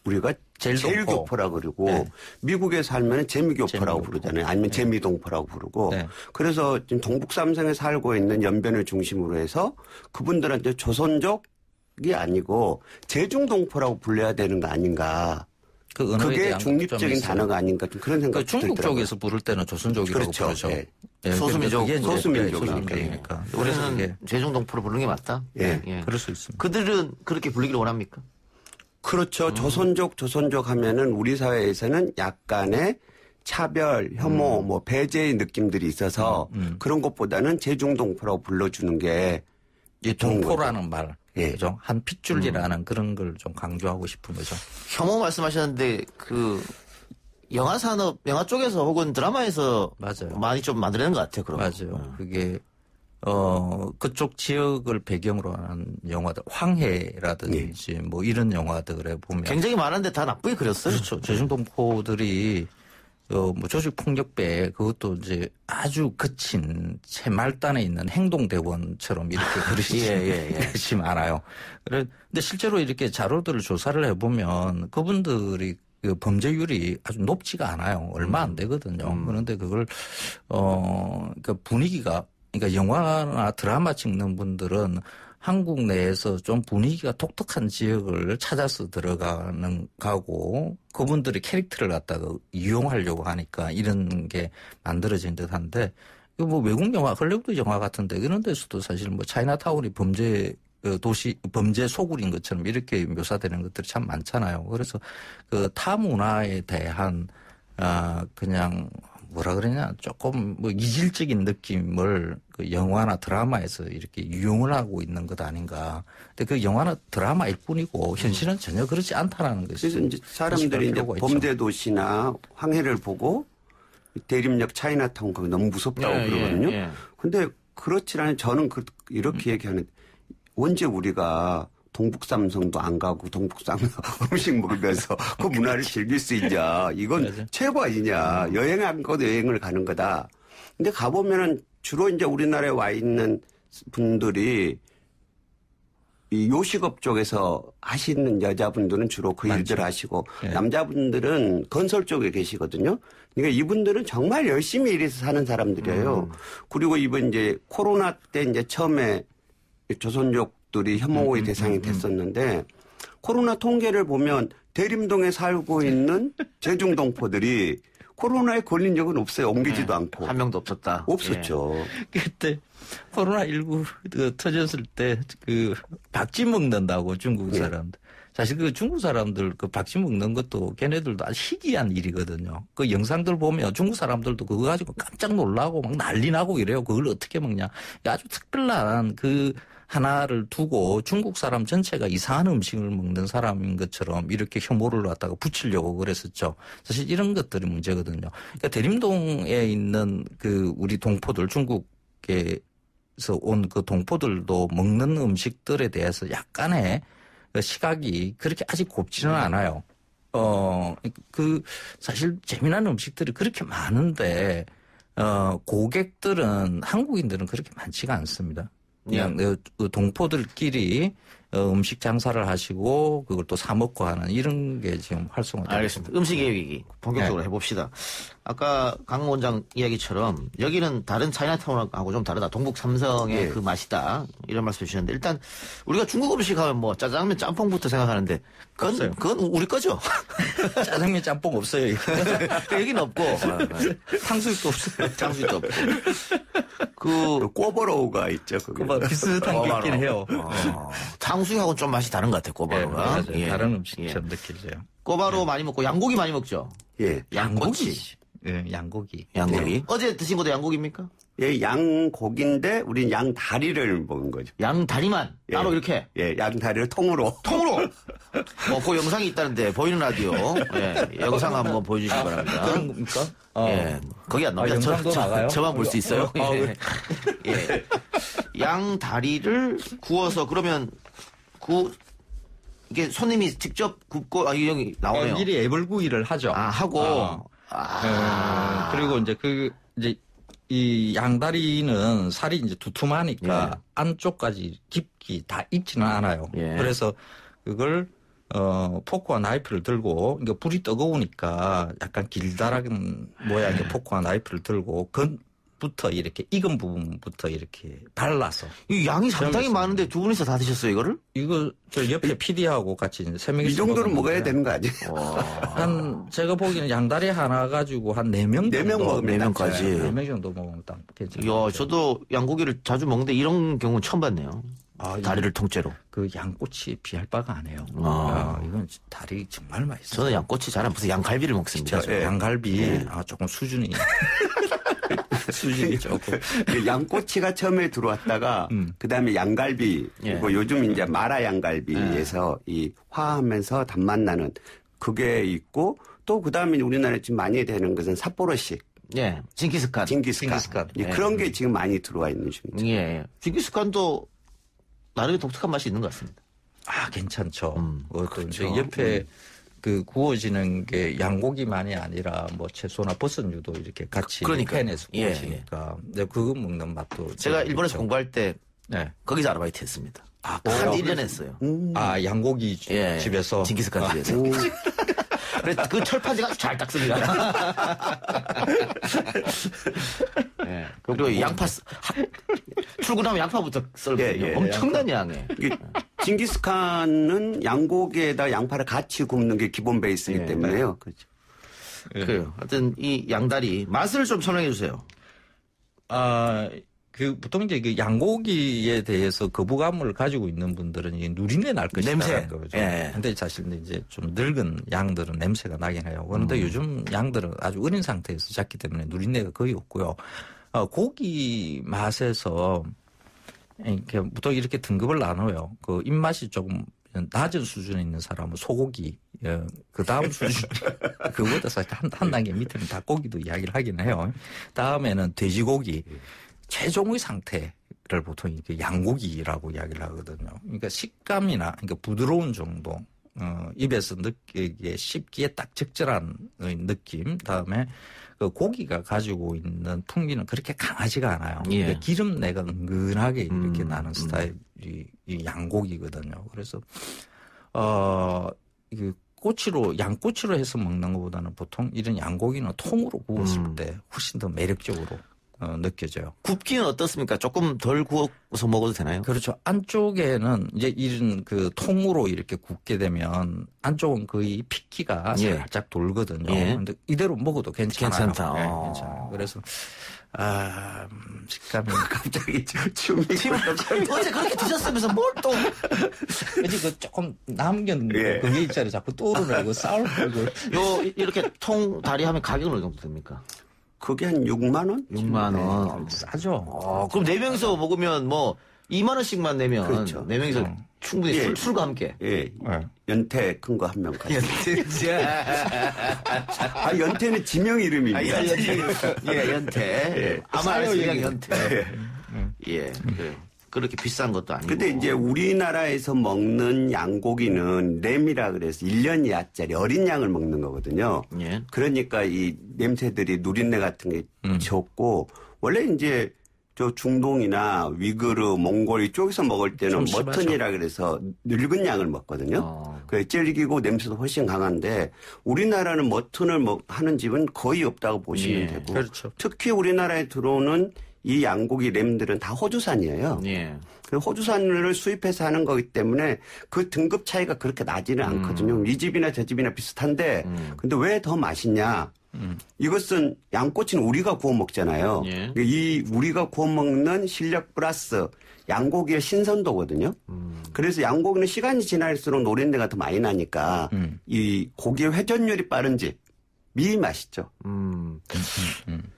우리가 제일교포라 그러고 네. 미국에 살면은 재미교포라고 부르잖아요. 아니면 네. 재미동포라고 부르고 네. 그래서 지금 동북삼성에 살고 있는 연변을 중심으로 해서 그분들한테 조선족이 아니고 제중동포라고 불러야 되는 거 아닌가. 그게 중립적인 단어가 아닌가 좀 그런 생각이 들더라고요. 중국 쪽에서 부를 때는 조선족이라고 그렇죠. 부르죠. 네. 네. 소수민족이니까. 우리는 제중동포로 부르는 게 맞다. 예. 그럴 수 있습니다. 그들은 그렇게 불리기를 원합니까? 그렇죠. 조선족 하면은 우리 사회에서는 약간의 차별, 혐오, 뭐 배제의 느낌들이 있어서 그런 것보다는 제중동포라고 불러주는 게 이 동포라는 말. 예. 그죠? 한 핏줄이라는 그런 걸 좀 강조하고 싶은 거죠. 혐오 말씀하셨는데 그 영화 산업, 영화 쪽에서 혹은 드라마에서 맞아요. 많이 좀 만들어낸 것 같아요. 그럼. 맞아요. 그게 그쪽 지역을 배경으로 하는 영화들, 황해라든지 뭐 이런 영화들에 보면 굉장히 많은데 다 나쁘게 그렸어요. 그렇죠. 제중동포들이 뭐 조직폭력배 그것도 이제 아주 거친 제 말단에 있는 행동대원처럼 이렇게 그릇이 많아요. 그런데 실제로 이렇게 자료들을 조사를 해보면 그분들이 그 범죄율이 아주 높지가 않아요. 얼마 안 되거든요. 그런데 그걸 그러니까 분위기가 그러니까 영화나 드라마 찍는 분들은 한국 내에서 좀 분위기가 독특한 지역을 찾아서 가고 그분들이 캐릭터를 갖다가 이용하려고 하니까 이런 게 만들어진 듯한데 뭐 외국 영화, 헐리우드 영화 같은데 이런 데서도 사실 뭐 차이나타운이 범죄 소굴인 것처럼 이렇게 묘사되는 것들이 참 많잖아요. 그래서 그 타 문화에 대한 그냥 뭐라 그러냐 조금 뭐 이질적인 느낌을 그 영화나 드라마에서 이렇게 유용을 하고 있는 것 아닌가. 근데 그 영화나 드라마일 뿐이고 현실은 전혀 그렇지 않다라는 것이. 그래서 이제 사람들이 이제 범죄 도시나 황해를 보고 대림역 차이나타운 거기 너무 무섭다고 그러거든요. 근데 그렇지 않아요. 저는 이렇게 얘기하는 언제 우리가 동북삼성도 안 가고 동북삼성 음식 먹으면서 그 문화를 즐길 수 있냐. 이건 맞아. 최고 아니냐. 여행한 것도 여행을 가는 거다. 근데 가보면은 주로 이제 우리나라에 와 있는 분들이 이 요식업 쪽에서 하시는 여자분들은 주로 그 일들을 하시고 남자분들은 건설 쪽에 계시거든요. 그러니까 이분들은 정말 열심히 일해서 사는 사람들이에요. 그리고 이번 이제 코로나 때 이제 처음에 조선족들이 혐오의 대상이 됐었는데 코로나 통계를 보면 대림동에 살고 있는 제중동포들이 코로나에 걸린 적은 없어요. 옮기지도 않고. 한 명도 없었다. 없었죠. 그때 코로나19 터졌을 때 그 박쥐 먹는다고 중국 사람들. 사실 그 중국 사람들 그 박쥐 먹는 것도 걔네들도 아주 희귀한 일이거든요. 그 영상들 보면 중국 사람들도 그거 가지고 깜짝 놀라고 막 난리 나고 이래요. 그걸 어떻게 먹냐. 아주 특별한 그 하나를 두고 중국 사람 전체가 이상한 음식을 먹는 사람인 것처럼 이렇게 혐오를 갖다가 붙이려고 그랬었죠. 사실 이런 것들이 문제거든요. 그러니까 대림동에 있는 그 우리 동포들 중국에서 온 그 동포들도 먹는 음식들에 대해서 약간의 시각이 그렇게 아직 곱지는 않아요. 사실 재미난 음식들이 그렇게 많은데, 고객들은 한국인들은 그렇게 많지가 않습니다. 그냥 동포들끼리 음식 장사를 하시고 그걸 또 사 먹고 하는 이런 게 지금 활성화되고 알겠습니다. 음식 얘기 본격적으로 해봅시다. 아까 강 원장 이야기처럼 여기는 다른 차이나타운하고 좀 다르다. 동북 삼성의 그 맛이다. 이런 말씀 주시는데 일단 우리가 중국 음식 하면 뭐 짜장면 짬뽕부터 생각하는데 그건 우리 거죠. 짜장면 짬뽕 없어요. 여기는 없고 탕수육도 없어요. 탕수육도 없고. 그 꼬바로우가 있죠. 비슷한 게 있긴 해요. 탕수육하고는 좀 맛이 다른 것 같아요. 꼬바로우가. 예, 다른 음식처럼 느껴져요. 꼬바로우 많이 먹고 양고기 많이 먹죠. 예, 양꼬치. 예, 양고기. 네. 어제 드신 것도 양고기입니까? 예, 양고기인데 우린 양다리를 먹은 거죠. 양다리만 따로 이렇게? 예, 양다리를 통으로. 그 영상이 있다는데 보이는 라디오. 예, 영상 한번 보여주시기 바랍니다. 그런 겁니까? 예, 거기 안 나옵니다. 영상도 나가요? 저만 볼 수 있어요. 예. 양다리를 구워서 그러면 이게 손님이 직접 굽고 이 형이 나오네요. 미리 애벌구이를 하죠. 하고. 그리고 이제 이 양다리는 살이 이제 두툼하니까 안쪽까지 깊이 다 익지는 않아요. 그래서 그걸 포크와 나이프를 들고 그러니까 불이 뜨거우니까 약간 길다란 모양의 포크와 나이프를 들고 부터 이렇게 익은 부분부터 이렇게 발라서. 이 양이 상당히 많은데 두 분이서 다 드셨어요, 이거를? 이거 저 옆에 PD하고 같이 이제 3명이서 이 정도는 먹어야 되는 거 아니에요? 제가 보기에는 양다리 하나 가지고 한 4명 정도. 4명 먹으면 4명까지. 4명 정도 먹으면 딱 괜찮아요. 저도 양고기를 자주 먹는데 이런 경우는 처음 봤네요. 다리를 통째로. 그 양꼬치에 비할 바가 아니에요. 이건 다리 정말 맛있어요. 저는 양꼬치 잘 안 먹어서 양갈비를 먹습니다. 양갈비 조금 수준이 조금. 양꼬치가 처음에 들어왔다가 그다음에 양갈비 그리고 요즘 이제 마라 양갈비에서 이 화하면서 단맛 나는 그게 있고 또 그다음에 우리나라에 지금 많이 되는 것은 삿포로식. 예, 징기스칸. 그런 게 지금 많이 들어와 있는 중이죠. 예, 징기스칸도 나름의 독특한 맛이 있는 것 같습니다. 괜찮죠. 그렇죠. 옆에 그 구워지는 게 양고기만이 아니라 뭐 채소나 버섯류도 이렇게 같이 팬에서 구워지니까. 근데 그거 먹는 맛도. 제가 일본에서 공부할 때 거기서 아르바이트 했습니다. 한 1년 했어요. 양고기 집에서. 징기스칸 집에서. 그래서 그 철판지가 아주 잘 닦습니다. 그리고 양파 출근하면 양파부터 썰거든요. 엄청난 양에. 징기스칸은 양고기에다 양파를 같이 굽는 게 기본 베이스이기 때문에요. 그렇죠. 그래요. 하여튼 이 양다리 맛을 좀 설명해 주세요. 보통 이제 그 양고기에 대해서 거부감을 가지고 있는 분들은 이게 누린내 날 것이다. 냄새. 거죠. 근데 사실 이제 좀 늙은 양들은 냄새가 나긴 해요. 그런데 요즘 양들은 아주 어린 상태에서 잡기 때문에 누린내가 거의 없고요. 고기 맛에서 보통 이렇게 등급을 나눠요. 그 입맛이 조금 낮은 수준에 있는 사람은 소고기, 그 다음 수준, 그거보다 사실 한 단계 밑에는 닭고기도 이야기를 하긴 해요. 다음에는 돼지고기. 최종의 상태를 보통 이렇게 양고기라고 이야기를 하거든요. 그러니까 식감이나 그러니까 부드러운 정도, 입에서 느끼기에 씹기에 딱 적절한 느낌. 다음에 그 고기가 가지고 있는 풍미는 그렇게 강하지가 않아요. 그러니까 기름내가 은근하게 이렇게 나는 스타일이 이 양고기거든요. 그래서 양꼬치로 해서 먹는 것보다는 보통 이런 양고기는 통으로 구웠을 때 훨씬 더 매력적으로. 느껴져요. 굽기는 어떻습니까? 조금 덜 구워서 먹어도 되나요? 그렇죠. 안쪽에는 이제 이런 그 통으로 이렇게 굽게 되면 안쪽은 거의 핏기가 살짝 돌거든요. 근데 이대로 먹어도 괜찮아요. 괜찮다. 괜찮아요. 그래서 식감이 갑자기 춤이 어제 그렇게 드셨으면서 뭘 또 그 조금 남긴 그게 있잖아요. 자꾸 떠오르고 싸울 거. 이렇게 통 다리 하면 가격은 어느 정도 됩니까? 그게 한 6만 원? 6만 원. 싸죠. 그럼 4명이서 먹으면 뭐 2만 원씩만 내면 그렇죠. 4명이서 충분히 술과 함께. 연태 큰 거 한 명까지. 연태. 연태는 지명 이름입니다. 연태. 아마에서 그냥 연태. 그렇게 비싼 것도 아니고. 근데 이제 우리나라에서 먹는 양고기는 램이라 그래서 1년 이하짜리 어린 양을 먹는 거거든요. 그러니까 이 냄새들이 누린내 같은 게 적고 원래 이제 저 중동이나 위구르, 몽골 이쪽에서 먹을 때는 머튼이라 그래서 늙은 양을 먹거든요. 그래 질기고 냄새도 훨씬 강한데 우리나라는 머튼을 하는 집은 거의 없다고 보시면 되고 그렇죠. 특히 우리나라에 들어오는 이 양고기 램들은 다 호주산이에요. 호주산을 수입해서 하는 거기 때문에 그 등급 차이가 그렇게 나지는 않거든요. 이 집이나 저 집이나 비슷한데 근데 왜 더 맛있냐? 이것은 양꼬치는 우리가 구워 먹잖아요. 이 우리가 구워 먹는 실력 플러스 양고기의 신선도거든요. 그래서 양고기는 시간이 지날수록 노린내가 더 많이 나니까 이 고기의 회전율이 빠른 집이 맛있죠.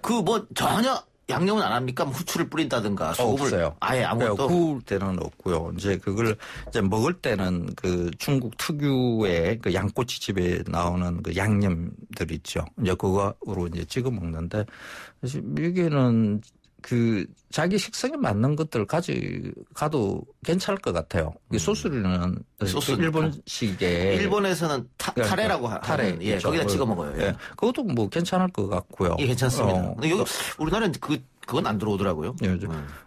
그 뭐 전혀 양념은 안 합니까? 후추를 뿌린다든가 소금을 없어요. 아예 아무것도 구울 때는 없고요. 이제 그걸 이제 먹을 때는 그 중국 특유의 그 양꼬치 집에 나오는 그 양념들 있죠. 이제 그거로 이제 찍어 먹는데 사실 미국에는 그 자기 식성에 맞는 것들 가도 괜찮을 것 같아요. 이 소스류는 일본식의 일본에서는 타레라고 하는 예, 그렇죠. 거기다 찍어 먹어요. 예. 그것도 뭐 괜찮을 것 같고요. 예, 괜찮습니다. 근데 여기 우리나라는 그건 안 들어오더라고요. 예,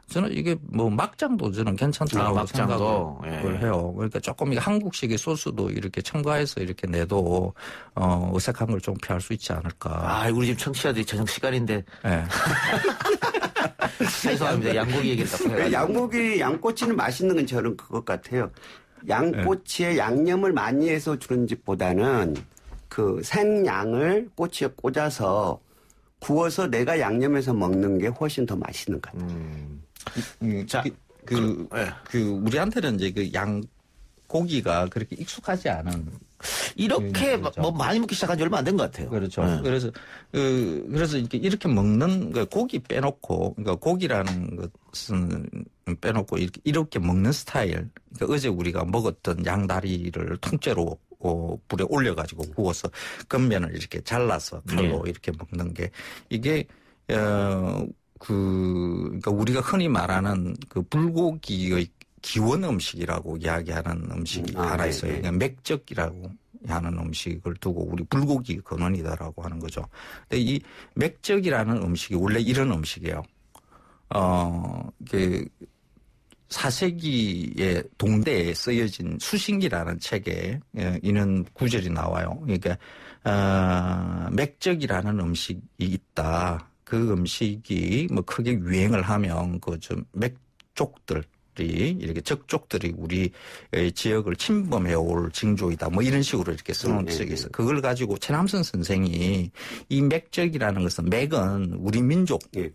저는 이게 뭐 막장도 저는 괜찮다고 생각을 해요. 그러니까 조금 이게 한국식의 소스도 이렇게 첨가해서 이렇게 내도 어색한 걸 좀 피할 수 있지 않을까. 아, 우리 집 청취자들이 저녁 시간인데. 네. 죄송합니다. 양고기 얘기했다고 해가지고. 양꼬치는 맛있는 건 저는 그것 같아요. 양꼬치에 양념을 많이 해서 주는 집보다는 그 생양을 꼬치에 꽂아서 구워서 내가 양념해서 먹는 게 훨씬 더 맛있는 것 같아요. 자, 우리한테는 이제 그 양고기가 그렇게 익숙하지 않은. 이렇게 뭐 많이 먹기 시작한 지 얼마 안 된 것 같아요. 그렇죠. 그래서 이렇게 먹는 그 고기 빼놓고, 그러니까 고기라는 것은 빼놓고 이렇게 먹는 스타일. 그러니까 어제 우리가 먹었던 양다리를 통째로 불에 올려가지고 구워서 겉면을 이렇게 잘라서 칼로 이렇게 먹는 게 이게 그러니까 우리가 흔히 말하는 그 불고기의 기원 음식이라고 이야기하는 음식이 하나 있어요. 그러니까 맥적이라고 하는 음식을 두고 우리 불고기 근원이다라고 하는 거죠. 근데 이 맥적이라는 음식이 원래 이런 음식이에요. 4세기에 동대에 쓰여진 수신기라는 책에 이런 구절이 나와요. 그러니까 맥적이라는 음식이 있다. 그 음식이 뭐 크게 유행을 하면 그 좀 맥족들 이렇게 적족들이 우리 지역을 침범해 올 징조이다. 뭐 이런 식으로 이렇게 써놓은 적이 있어요. 그걸 가지고 최남선 선생이 이 맥적이라는 것은 맥은 우리 민족의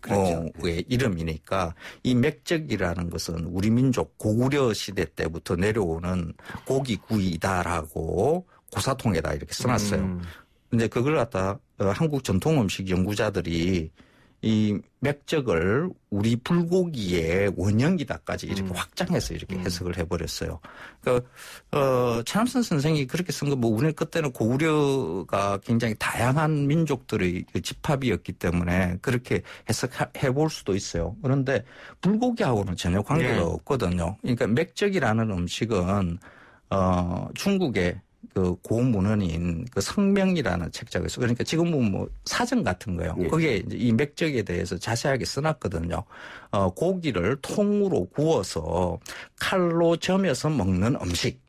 이름이니까 이 맥적이라는 것은 우리 민족 고구려 시대 때부터 내려오는 고기 구이다라고 고사통에다 이렇게 써놨어요. 근데 그걸 갖다 한국 전통 음식 연구자들이 이 맥적을 우리 불고기의 원형이다까지 이렇게 확장해서 이렇게 해석을 해버렸어요. 그러니까 최남선 선생이 그렇게 쓴 거 뭐 우리 그때는 고구려가 굉장히 다양한 민족들의 집합이었기 때문에 그렇게 해석해 볼 수도 있어요. 그런데 불고기하고는 전혀 관계가 없거든요. 그러니까 맥적이라는 음식은 중국의 그 고문헌인 그 성명이라는 책자가 있어요. 그러니까 지금은 뭐 사전 같은 거예요. 거기에 이제 이 맥적에 대해서 자세하게 써놨거든요. 고기를 통으로 구워서 칼로 점여서 먹는 음식.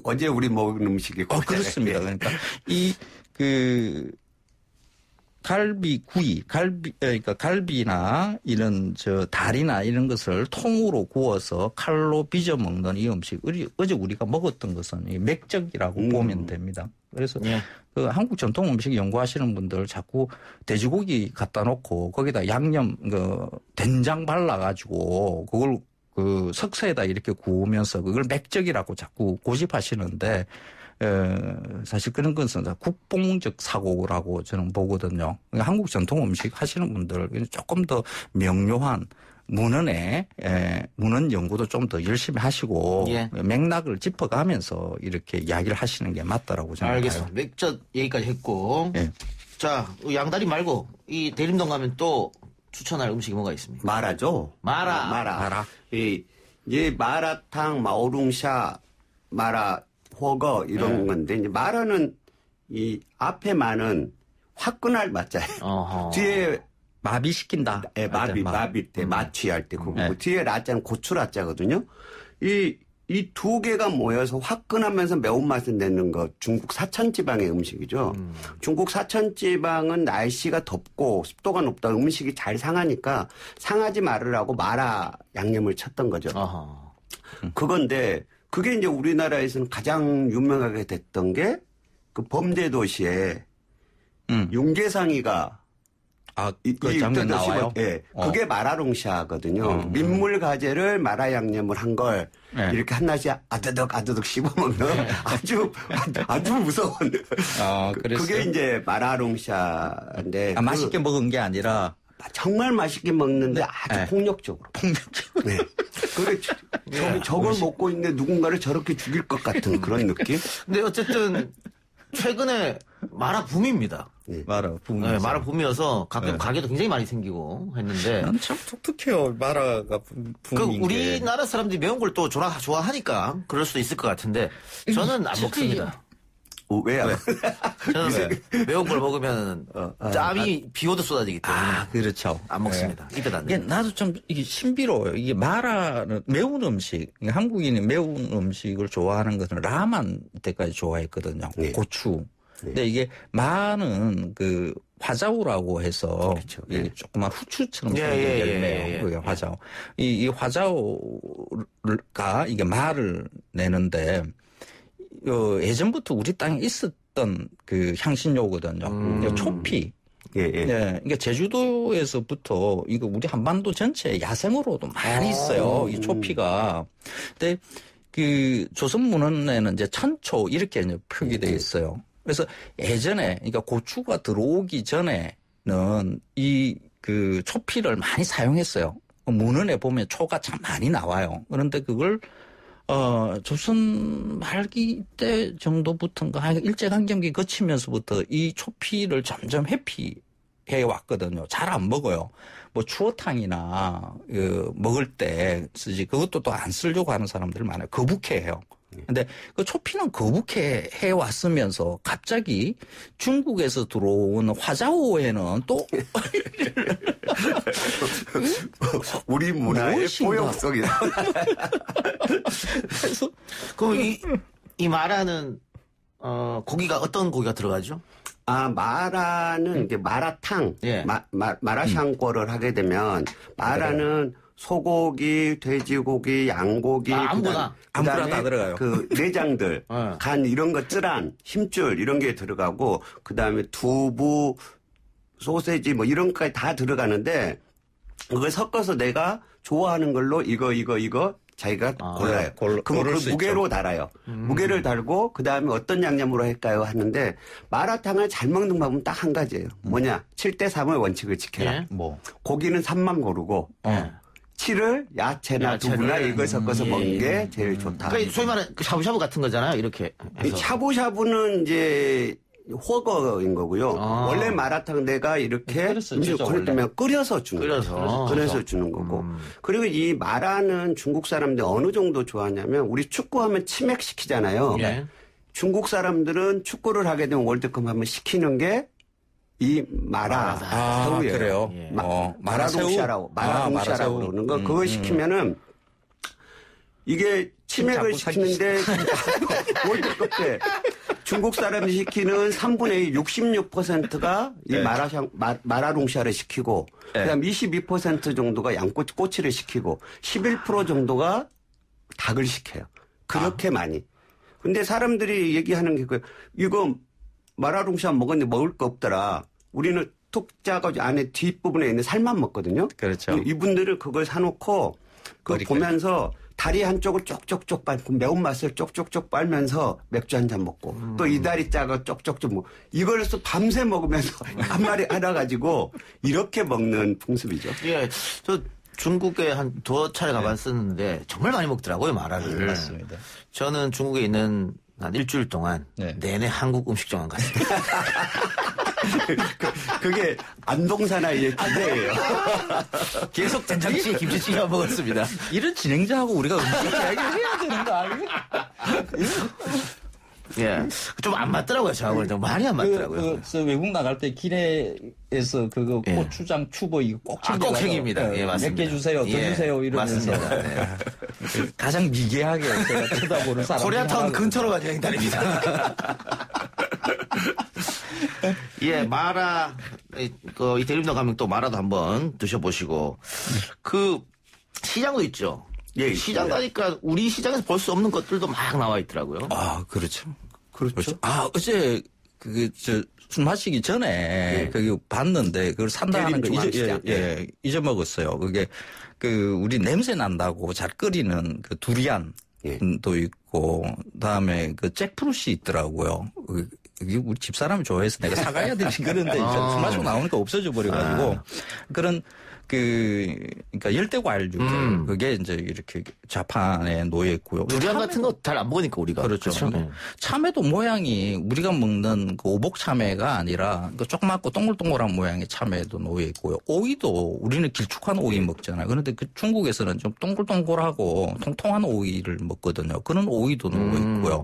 어제 우리 먹은 음식이 그렇습니다. 그러니까 그러니까 갈비나 이런 다리나 이런 것을 통으로 구워서 칼로 빚어 먹는 이 음식. 어제 우리가 먹었던 것은 이 맥적이라고 보면 됩니다. 그래서 그 한국 전통 음식 연구하시는 분들 자꾸 돼지고기 갖다 놓고 거기다 양념 된장 발라가지고 그걸 그 석쇠에다 이렇게 구우면서 그걸 맥적이라고 자꾸 고집하시는데. 사실 그런 것은 국뽕적 사고라고 저는 보거든요. 그러니까 한국 전통 음식 하시는 분들 조금 더 명료한 문헌 연구도 좀 더 열심히 하시고 맥락을 짚어가면서 이렇게 이야기를 하시는 게 맞다라고 생각해요. 알겠습니다. 맥적 얘기까지 했고 자 양다리 말고 이 대림동 가면 또 추천할 음식이 뭐가 있습니까? 마라죠. 마라. 이제 마라탕, 마오룽샤, 마라 호거 이런 건데 이제 마라는 이 앞에 마는 화끈할 맛자예요. 뒤에 마비시킨다. 네, 마비 때, 마취할 때. 그 뒤에 라자는 고추라자거든요. 이 두 개가 모여서 화끈하면서 매운맛을 내는 거 중국 사천지방의 음식이죠. 중국 사천지방은 날씨가 덥고 습도가 높다 음식이 잘 상하니까 상하지 말으라고 마라 양념을 쳤던 거죠. 그건데 그게 이제 우리나라에서는 가장 유명하게 됐던 게 그 범죄 도시에 윤계상이가 그 장면 나와요? 예. 그게 마라롱샤거든요. 민물 가재를 마라 양념을 한 걸 이렇게 한나씩 아드득 씹어먹는 아주 무서운. 그게 이제 마라롱샤인데. 맛있게 먹은 게 아니라. 정말 맛있게 먹는데 아주 폭력적으로. 네. 저걸 먹고 있는데 누군가를 저렇게 죽일 것 같은 그런 느낌? 근데 어쨌든 최근에 마라 붐입니다. 마라 붐. 네, 마라 붐이어서 가끔 가게도 굉장히 많이 생기고 했는데. 난 참 독특해요. 마라가 붐인 게. 우리나라 사람들이 매운 걸 또 좋아하니까 그럴 수도 있을 것 같은데 저는 안 먹습니다. 왜요? 저는 매운 걸 먹으면 땀이 비 오듯 쏟아지기 때문에. 그렇죠. 안 먹습니다. 입에 닿는. 나도 좀 이게 신비로워요. 이게 마라는 매운 음식, 한국인이 매운 음식을 좋아하는 것은 라만 때까지 좋아했거든요. 고추. 근데 이게 마는 그 화자오라고 해서 이게 조그만 후추처럼 생긴 열매예요. 그게 화자오. 이 화자오가 이게 마를 내는데 예전부터 우리 땅에 있었던 그 향신료거든요. 초피. 그러니까 제주도에서부터 이거 우리 한반도 전체에 야생으로도 많이 있어요. 이 초피가. 근데 그 조선문헌에는 이제 천초 이렇게 이제 표기되어 있어요. 그래서 예전에 그러니까 고추가 들어오기 전에는 이 그 초피를 많이 사용했어요. 문헌에 보면 초가 참 많이 나와요. 그런데 그걸 조선 말기 때 정도부터인가 일제강점기 거치면서부터 이 초피를 점점 회피해 왔거든요. 잘 안 먹어요. 뭐 추어탕이나 먹을 때 쓰지 그것도 또 안 쓰려고 하는 사람들 많아요. 거북해해요. 근데 그 초피는 거북해 해 왔으면서 갑자기 중국에서 들어온 화자오에는 또 우리 문화의 포용성이다. 그래서 그럼 이 마라는 고기가 어떤 고기가 들어가죠? 마라는 이제 마라탕, 마라샹궈를 하게 되면 마라는 소고기, 돼지고기, 양고기, 아무거나 다 들어가요. 그 내장들, 간 이런 거 쯔란, 힘줄 이런 게 들어가고 그다음에 두부, 소세지 뭐 이런 것까지 다 들어가는데 그걸 섞어서 내가 좋아하는 걸로 이거 자기가 골라요. 그럼 그 무게로 달아요. 무게를 달고 그다음에 어떤 양념으로 할까요 하는데 마라탕을 잘 먹는 방법은 딱 한 가지예요. 뭐냐? 7대3의 원칙을 지켜라. 고기는 3만 고르고 7을 야채나 두부나 이걸 섞어서 먹는 게 제일 좋다. 그러니까 소위 말하는 샤브샤브 같은 거잖아요. 이렇게 해서. 샤브샤브는 이제 호거인 거고요. 원래 마라탕 내가 이렇게 그러면 끓여서 주는 거예요. 끓여서 주는 거고. 그리고 이 마라는 중국 사람들이 어느 정도 좋아하냐면 우리 축구하면 치맥시키잖아요. 중국 사람들은 축구를 하게 되면 월드컵 하면 시키는 게 이 마라 새우예요. 그래요? 마라롱샤라고 그러는 거. 그거 시키면은 이게 치맥을 시키는데 월드컵 때 중국 사람이 시키는 3분의 1, 66%가 이 마라롱샤를 시키고 그다음 22% 정도가 양꼬치를 시키고 11% 정도가 닭을 시켜요. 그렇게 많이. 근데 사람들이 얘기하는 게 이거 마라롱샤 먹었는데 먹을 거 없더라. 우리는 톡 짜가지고 안에 뒷부분에 있는 살만 먹거든요. 그렇죠. 이분들은 그걸 사놓고 그걸 보면서 다리 한쪽을 쪽쪽쪽 빨고 매운맛을 쪽쪽쪽 빨면서 맥주 한 잔 먹고 또 이 다리 짜가 쪽쪽쪽 먹고 이걸 해서 밤새 먹으면서 한 마리 하나 가지고 이렇게 먹는 풍습이죠. 예, 저 중국에 한 두어 차례 가봤었는데 정말 많이 먹더라고요, 마라를. 맞습니다. 저는 중국에 있는 한 일주일 동안 내내 한국 음식점만 갔습니다. 그게 안동사나이의 기대예요. 계속 된장찌개, 김치찌개 먹었습니다. 이런 진행자하고 우리가 음식 이야기를 해야 되는 거 아니에요? 예. 좀 안 맞더라고요, 저하고는. 좀 말이 안 맞더라고요. 외국 나갈 때 기내에서 그거 고추장 튜브 이거 꼭 챙겨가요. 꼭 챙깁니다. 예, 맞습니다. 몇 개 주세요, 더 주세요 이러면서. 맞습니다. 네. 가장 미개하게 제가 쳐다보는 사람. 코리아타운 근처로 가는 다닙니다. 예, 마라, 이 대림동 가면 또 마라도 한번 드셔보시고, 시장도 있죠. 예, 시장 가니까 우리 시장에서 볼 수 없는 것들도 막 나와 있더라고요. 그렇죠. 그렇죠. 어제 술 마시기 전에 거기 봤는데 그걸 산다는 거 잊어먹었어요. 그게 우리 냄새 난다고 잘 끓이는 그 두리안도 있고 그다음에 그 잭프루시 있더라고요. 이게 우리 집사람이 좋아해서 내가 사가야 되지 그런데 술 마시고 나오니까 없어져 버려가지고 그런 그러니까 열대과일류 그게 이제 이렇게 좌판에 놓여 있고요. 두리안 같은 거 잘 안 먹으니까 우리가 그렇죠. 네. 참외도 모양이 우리가 먹는 그 오복 참외가 아니라 그 조그맣고 동글동글한 모양의 참외도 놓여 있고요. 오이도 우리는 길쭉한 오이 먹잖아요. 그런데 그 중국에서는 좀 동글동글하고 통통한 오이를 먹거든요. 그런 오이도 놓여 있고요.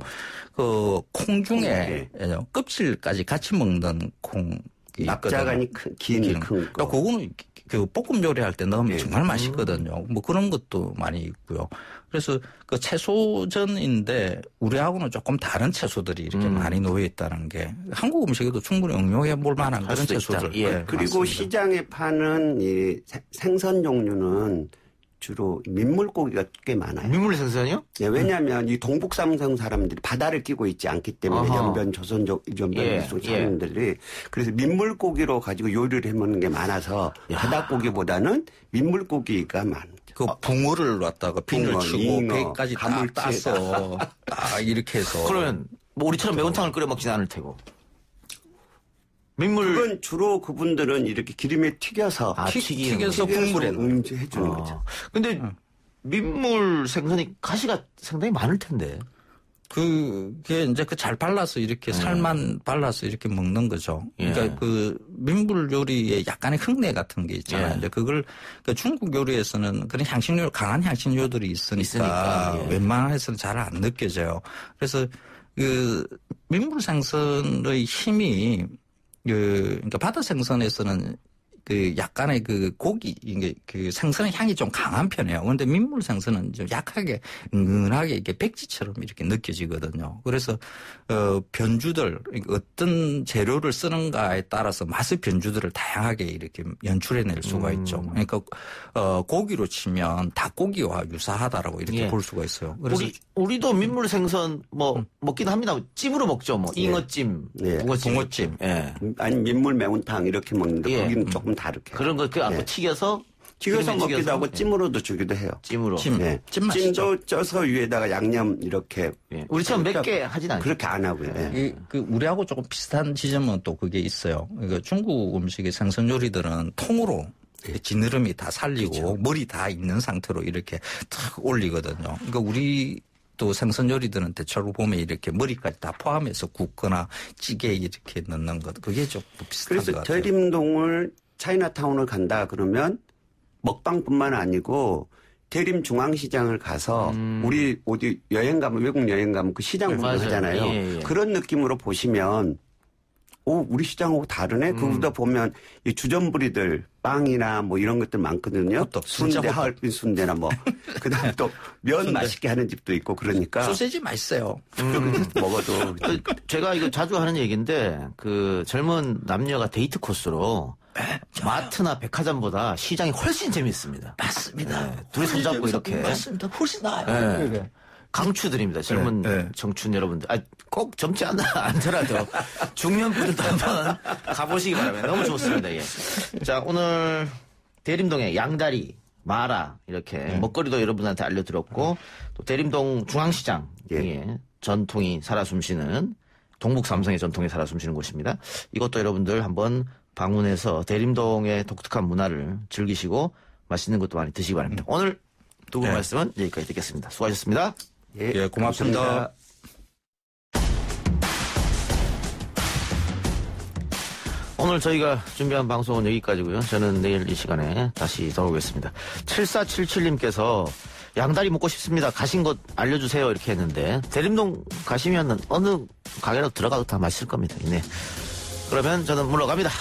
그 콩 중에 껍질까지 같이 먹는 콩이 납작하니 긴 큰 거. 그거는 그 볶음 요리할 때 넣으면 정말 맛있거든요. 뭐 그런 것도 많이 있고요. 그래서 그 채소전인데 우리하고는 조금 다른 채소들이 이렇게 많이 놓여 있다는 게 한국 음식에도 충분히 응용해 볼 만한 그런 채소들. 예. 그리고 맞습니다. 시장에 파는 이 생선 종류는 주로 민물고기가 꽤 많아요. 민물 생선이요? 네, 왜냐하면 이 동북삼성 사람들이 바다를 끼고 있지 않기 때문에 조선족 사람들이 그래서 민물고기로 가지고 요리를 해먹는 게 많아서 바다고기보다는 민물고기가 많죠. 그 붕어를 놨다가 핀을 치고 배까지 다 따서 이렇게 해서. 그러면 뭐 우리처럼 매운탕을 끓여 먹진 않을 테고. 그건 주로 그분들은 이렇게 기름에 튀겨서 튀겨서 국물에 해주는 거죠. 근데 민물 생선이 가시가 상당히 많을 텐데. 그게 이제 잘 발라서 이렇게 살만 발라서 이렇게 먹는 거죠. 그러니까 그 민물 요리에 약간의 흙내 같은 게 있잖아요. 이제 그걸 중국 요리에서는 그런 향신료 강한 향신료들이 있으니까 웬만해서는 잘 안 느껴져요. 그래서 그 민물 생선의 힘이 그러니까 바다 생선에서는 그 약간의 그 고기, 이게 그 생선의 향이 좀 강한 편이에요. 그런데 민물 생선은 좀 약하게, 은근하게 이렇게 백지처럼 이렇게 느껴지거든요. 그래서, 변주들, 어떤 재료를 쓰는가에 따라서 맛의 변주들을 다양하게 이렇게 연출해낼 수가 있죠. 그러니까, 고기로 치면 닭고기와 유사하다라고 이렇게 볼 수가 있어요. 그래서 우리도 민물 생선 먹긴 합니다. 찜으로 먹죠. 뭐, 잉어찜, 붕어찜. 아니, 민물 매운탕 이렇게 먹는데 거기는 조금 다르게. 그런 거 튀겨서 먹기도 하고 찜으로도 주기도 해요. 찜으로. 찜도 쪄서 위에다가 양념 이렇게. 우리처럼 몇 개 하진 않아요. 그렇게 안 하고요. 우리하고 조금 비슷한 지점은 또 그게 있어요. 그러니까 중국 음식의 생선 요리들은 통으로 지느러미 다 살리고 머리 다 있는 상태로 이렇게 탁 올리거든요. 그러니까 우리 또 생선 요리들은 대체로 보면 이렇게 머리까지 다 포함해서 굽거나 찌개에 이렇게 넣는 것. 그게 좀 비슷한 것 같아요. 그래서 대림동을 차이나타운을 간다 그러면 먹방뿐만 아니고 대림 중앙시장을 가서 우리 어디 여행 가면 외국 여행 가면 그 시장 구경하잖아요. 그런 느낌으로 보시면 우리 시장하고 다르네. 그보다 보면 이 주전부리들 빵이나 뭐 이런 것들 많거든요. 순대, 하얼빈 순대나 뭐 그다음에 또 면 맛있게 하는 집도 있고 그러니까 소세지 맛있어요. 먹어도 제가 이거 자주 하는 얘기인데 그 젊은 남녀가 데이트 코스로 마트나 백화점보다 시장이 훨씬 재밌습니다. 맞습니다. 둘이 손잡고 이렇게. 맞습니다. 훨씬 나아요. 강추드립니다. 젊은 청춘 여러분들. 꼭 젊지 않더라도 중년 분들도 한번 가보시기 바랍니다. 너무 좋습니다. 자, 오늘 대림동의 양다리, 마라 이렇게 먹거리도 여러분한테 알려드렸고 또 대림동 중앙시장 전통이 살아 숨쉬는 동북 삼성의 전통이 살아 숨쉬는 곳입니다. 이것도 여러분들 한번 방문해서 대림동의 독특한 문화를 즐기시고 맛있는 것도 많이 드시기 바랍니다. 오늘 두 분 말씀은 여기까지 듣겠습니다. 수고하셨습니다. 고맙습니다. 오늘 저희가 준비한 방송은 여기까지고요. 저는 내일 이 시간에 다시 돌아오겠습니다. 7477님께서 양다리 먹고 싶습니다. 가신 곳 알려주세요. 이렇게 했는데 대림동 가시면 어느 가게라도 들어가도 다 맛있을 겁니다. 네. 그러면 저는 물러갑니다.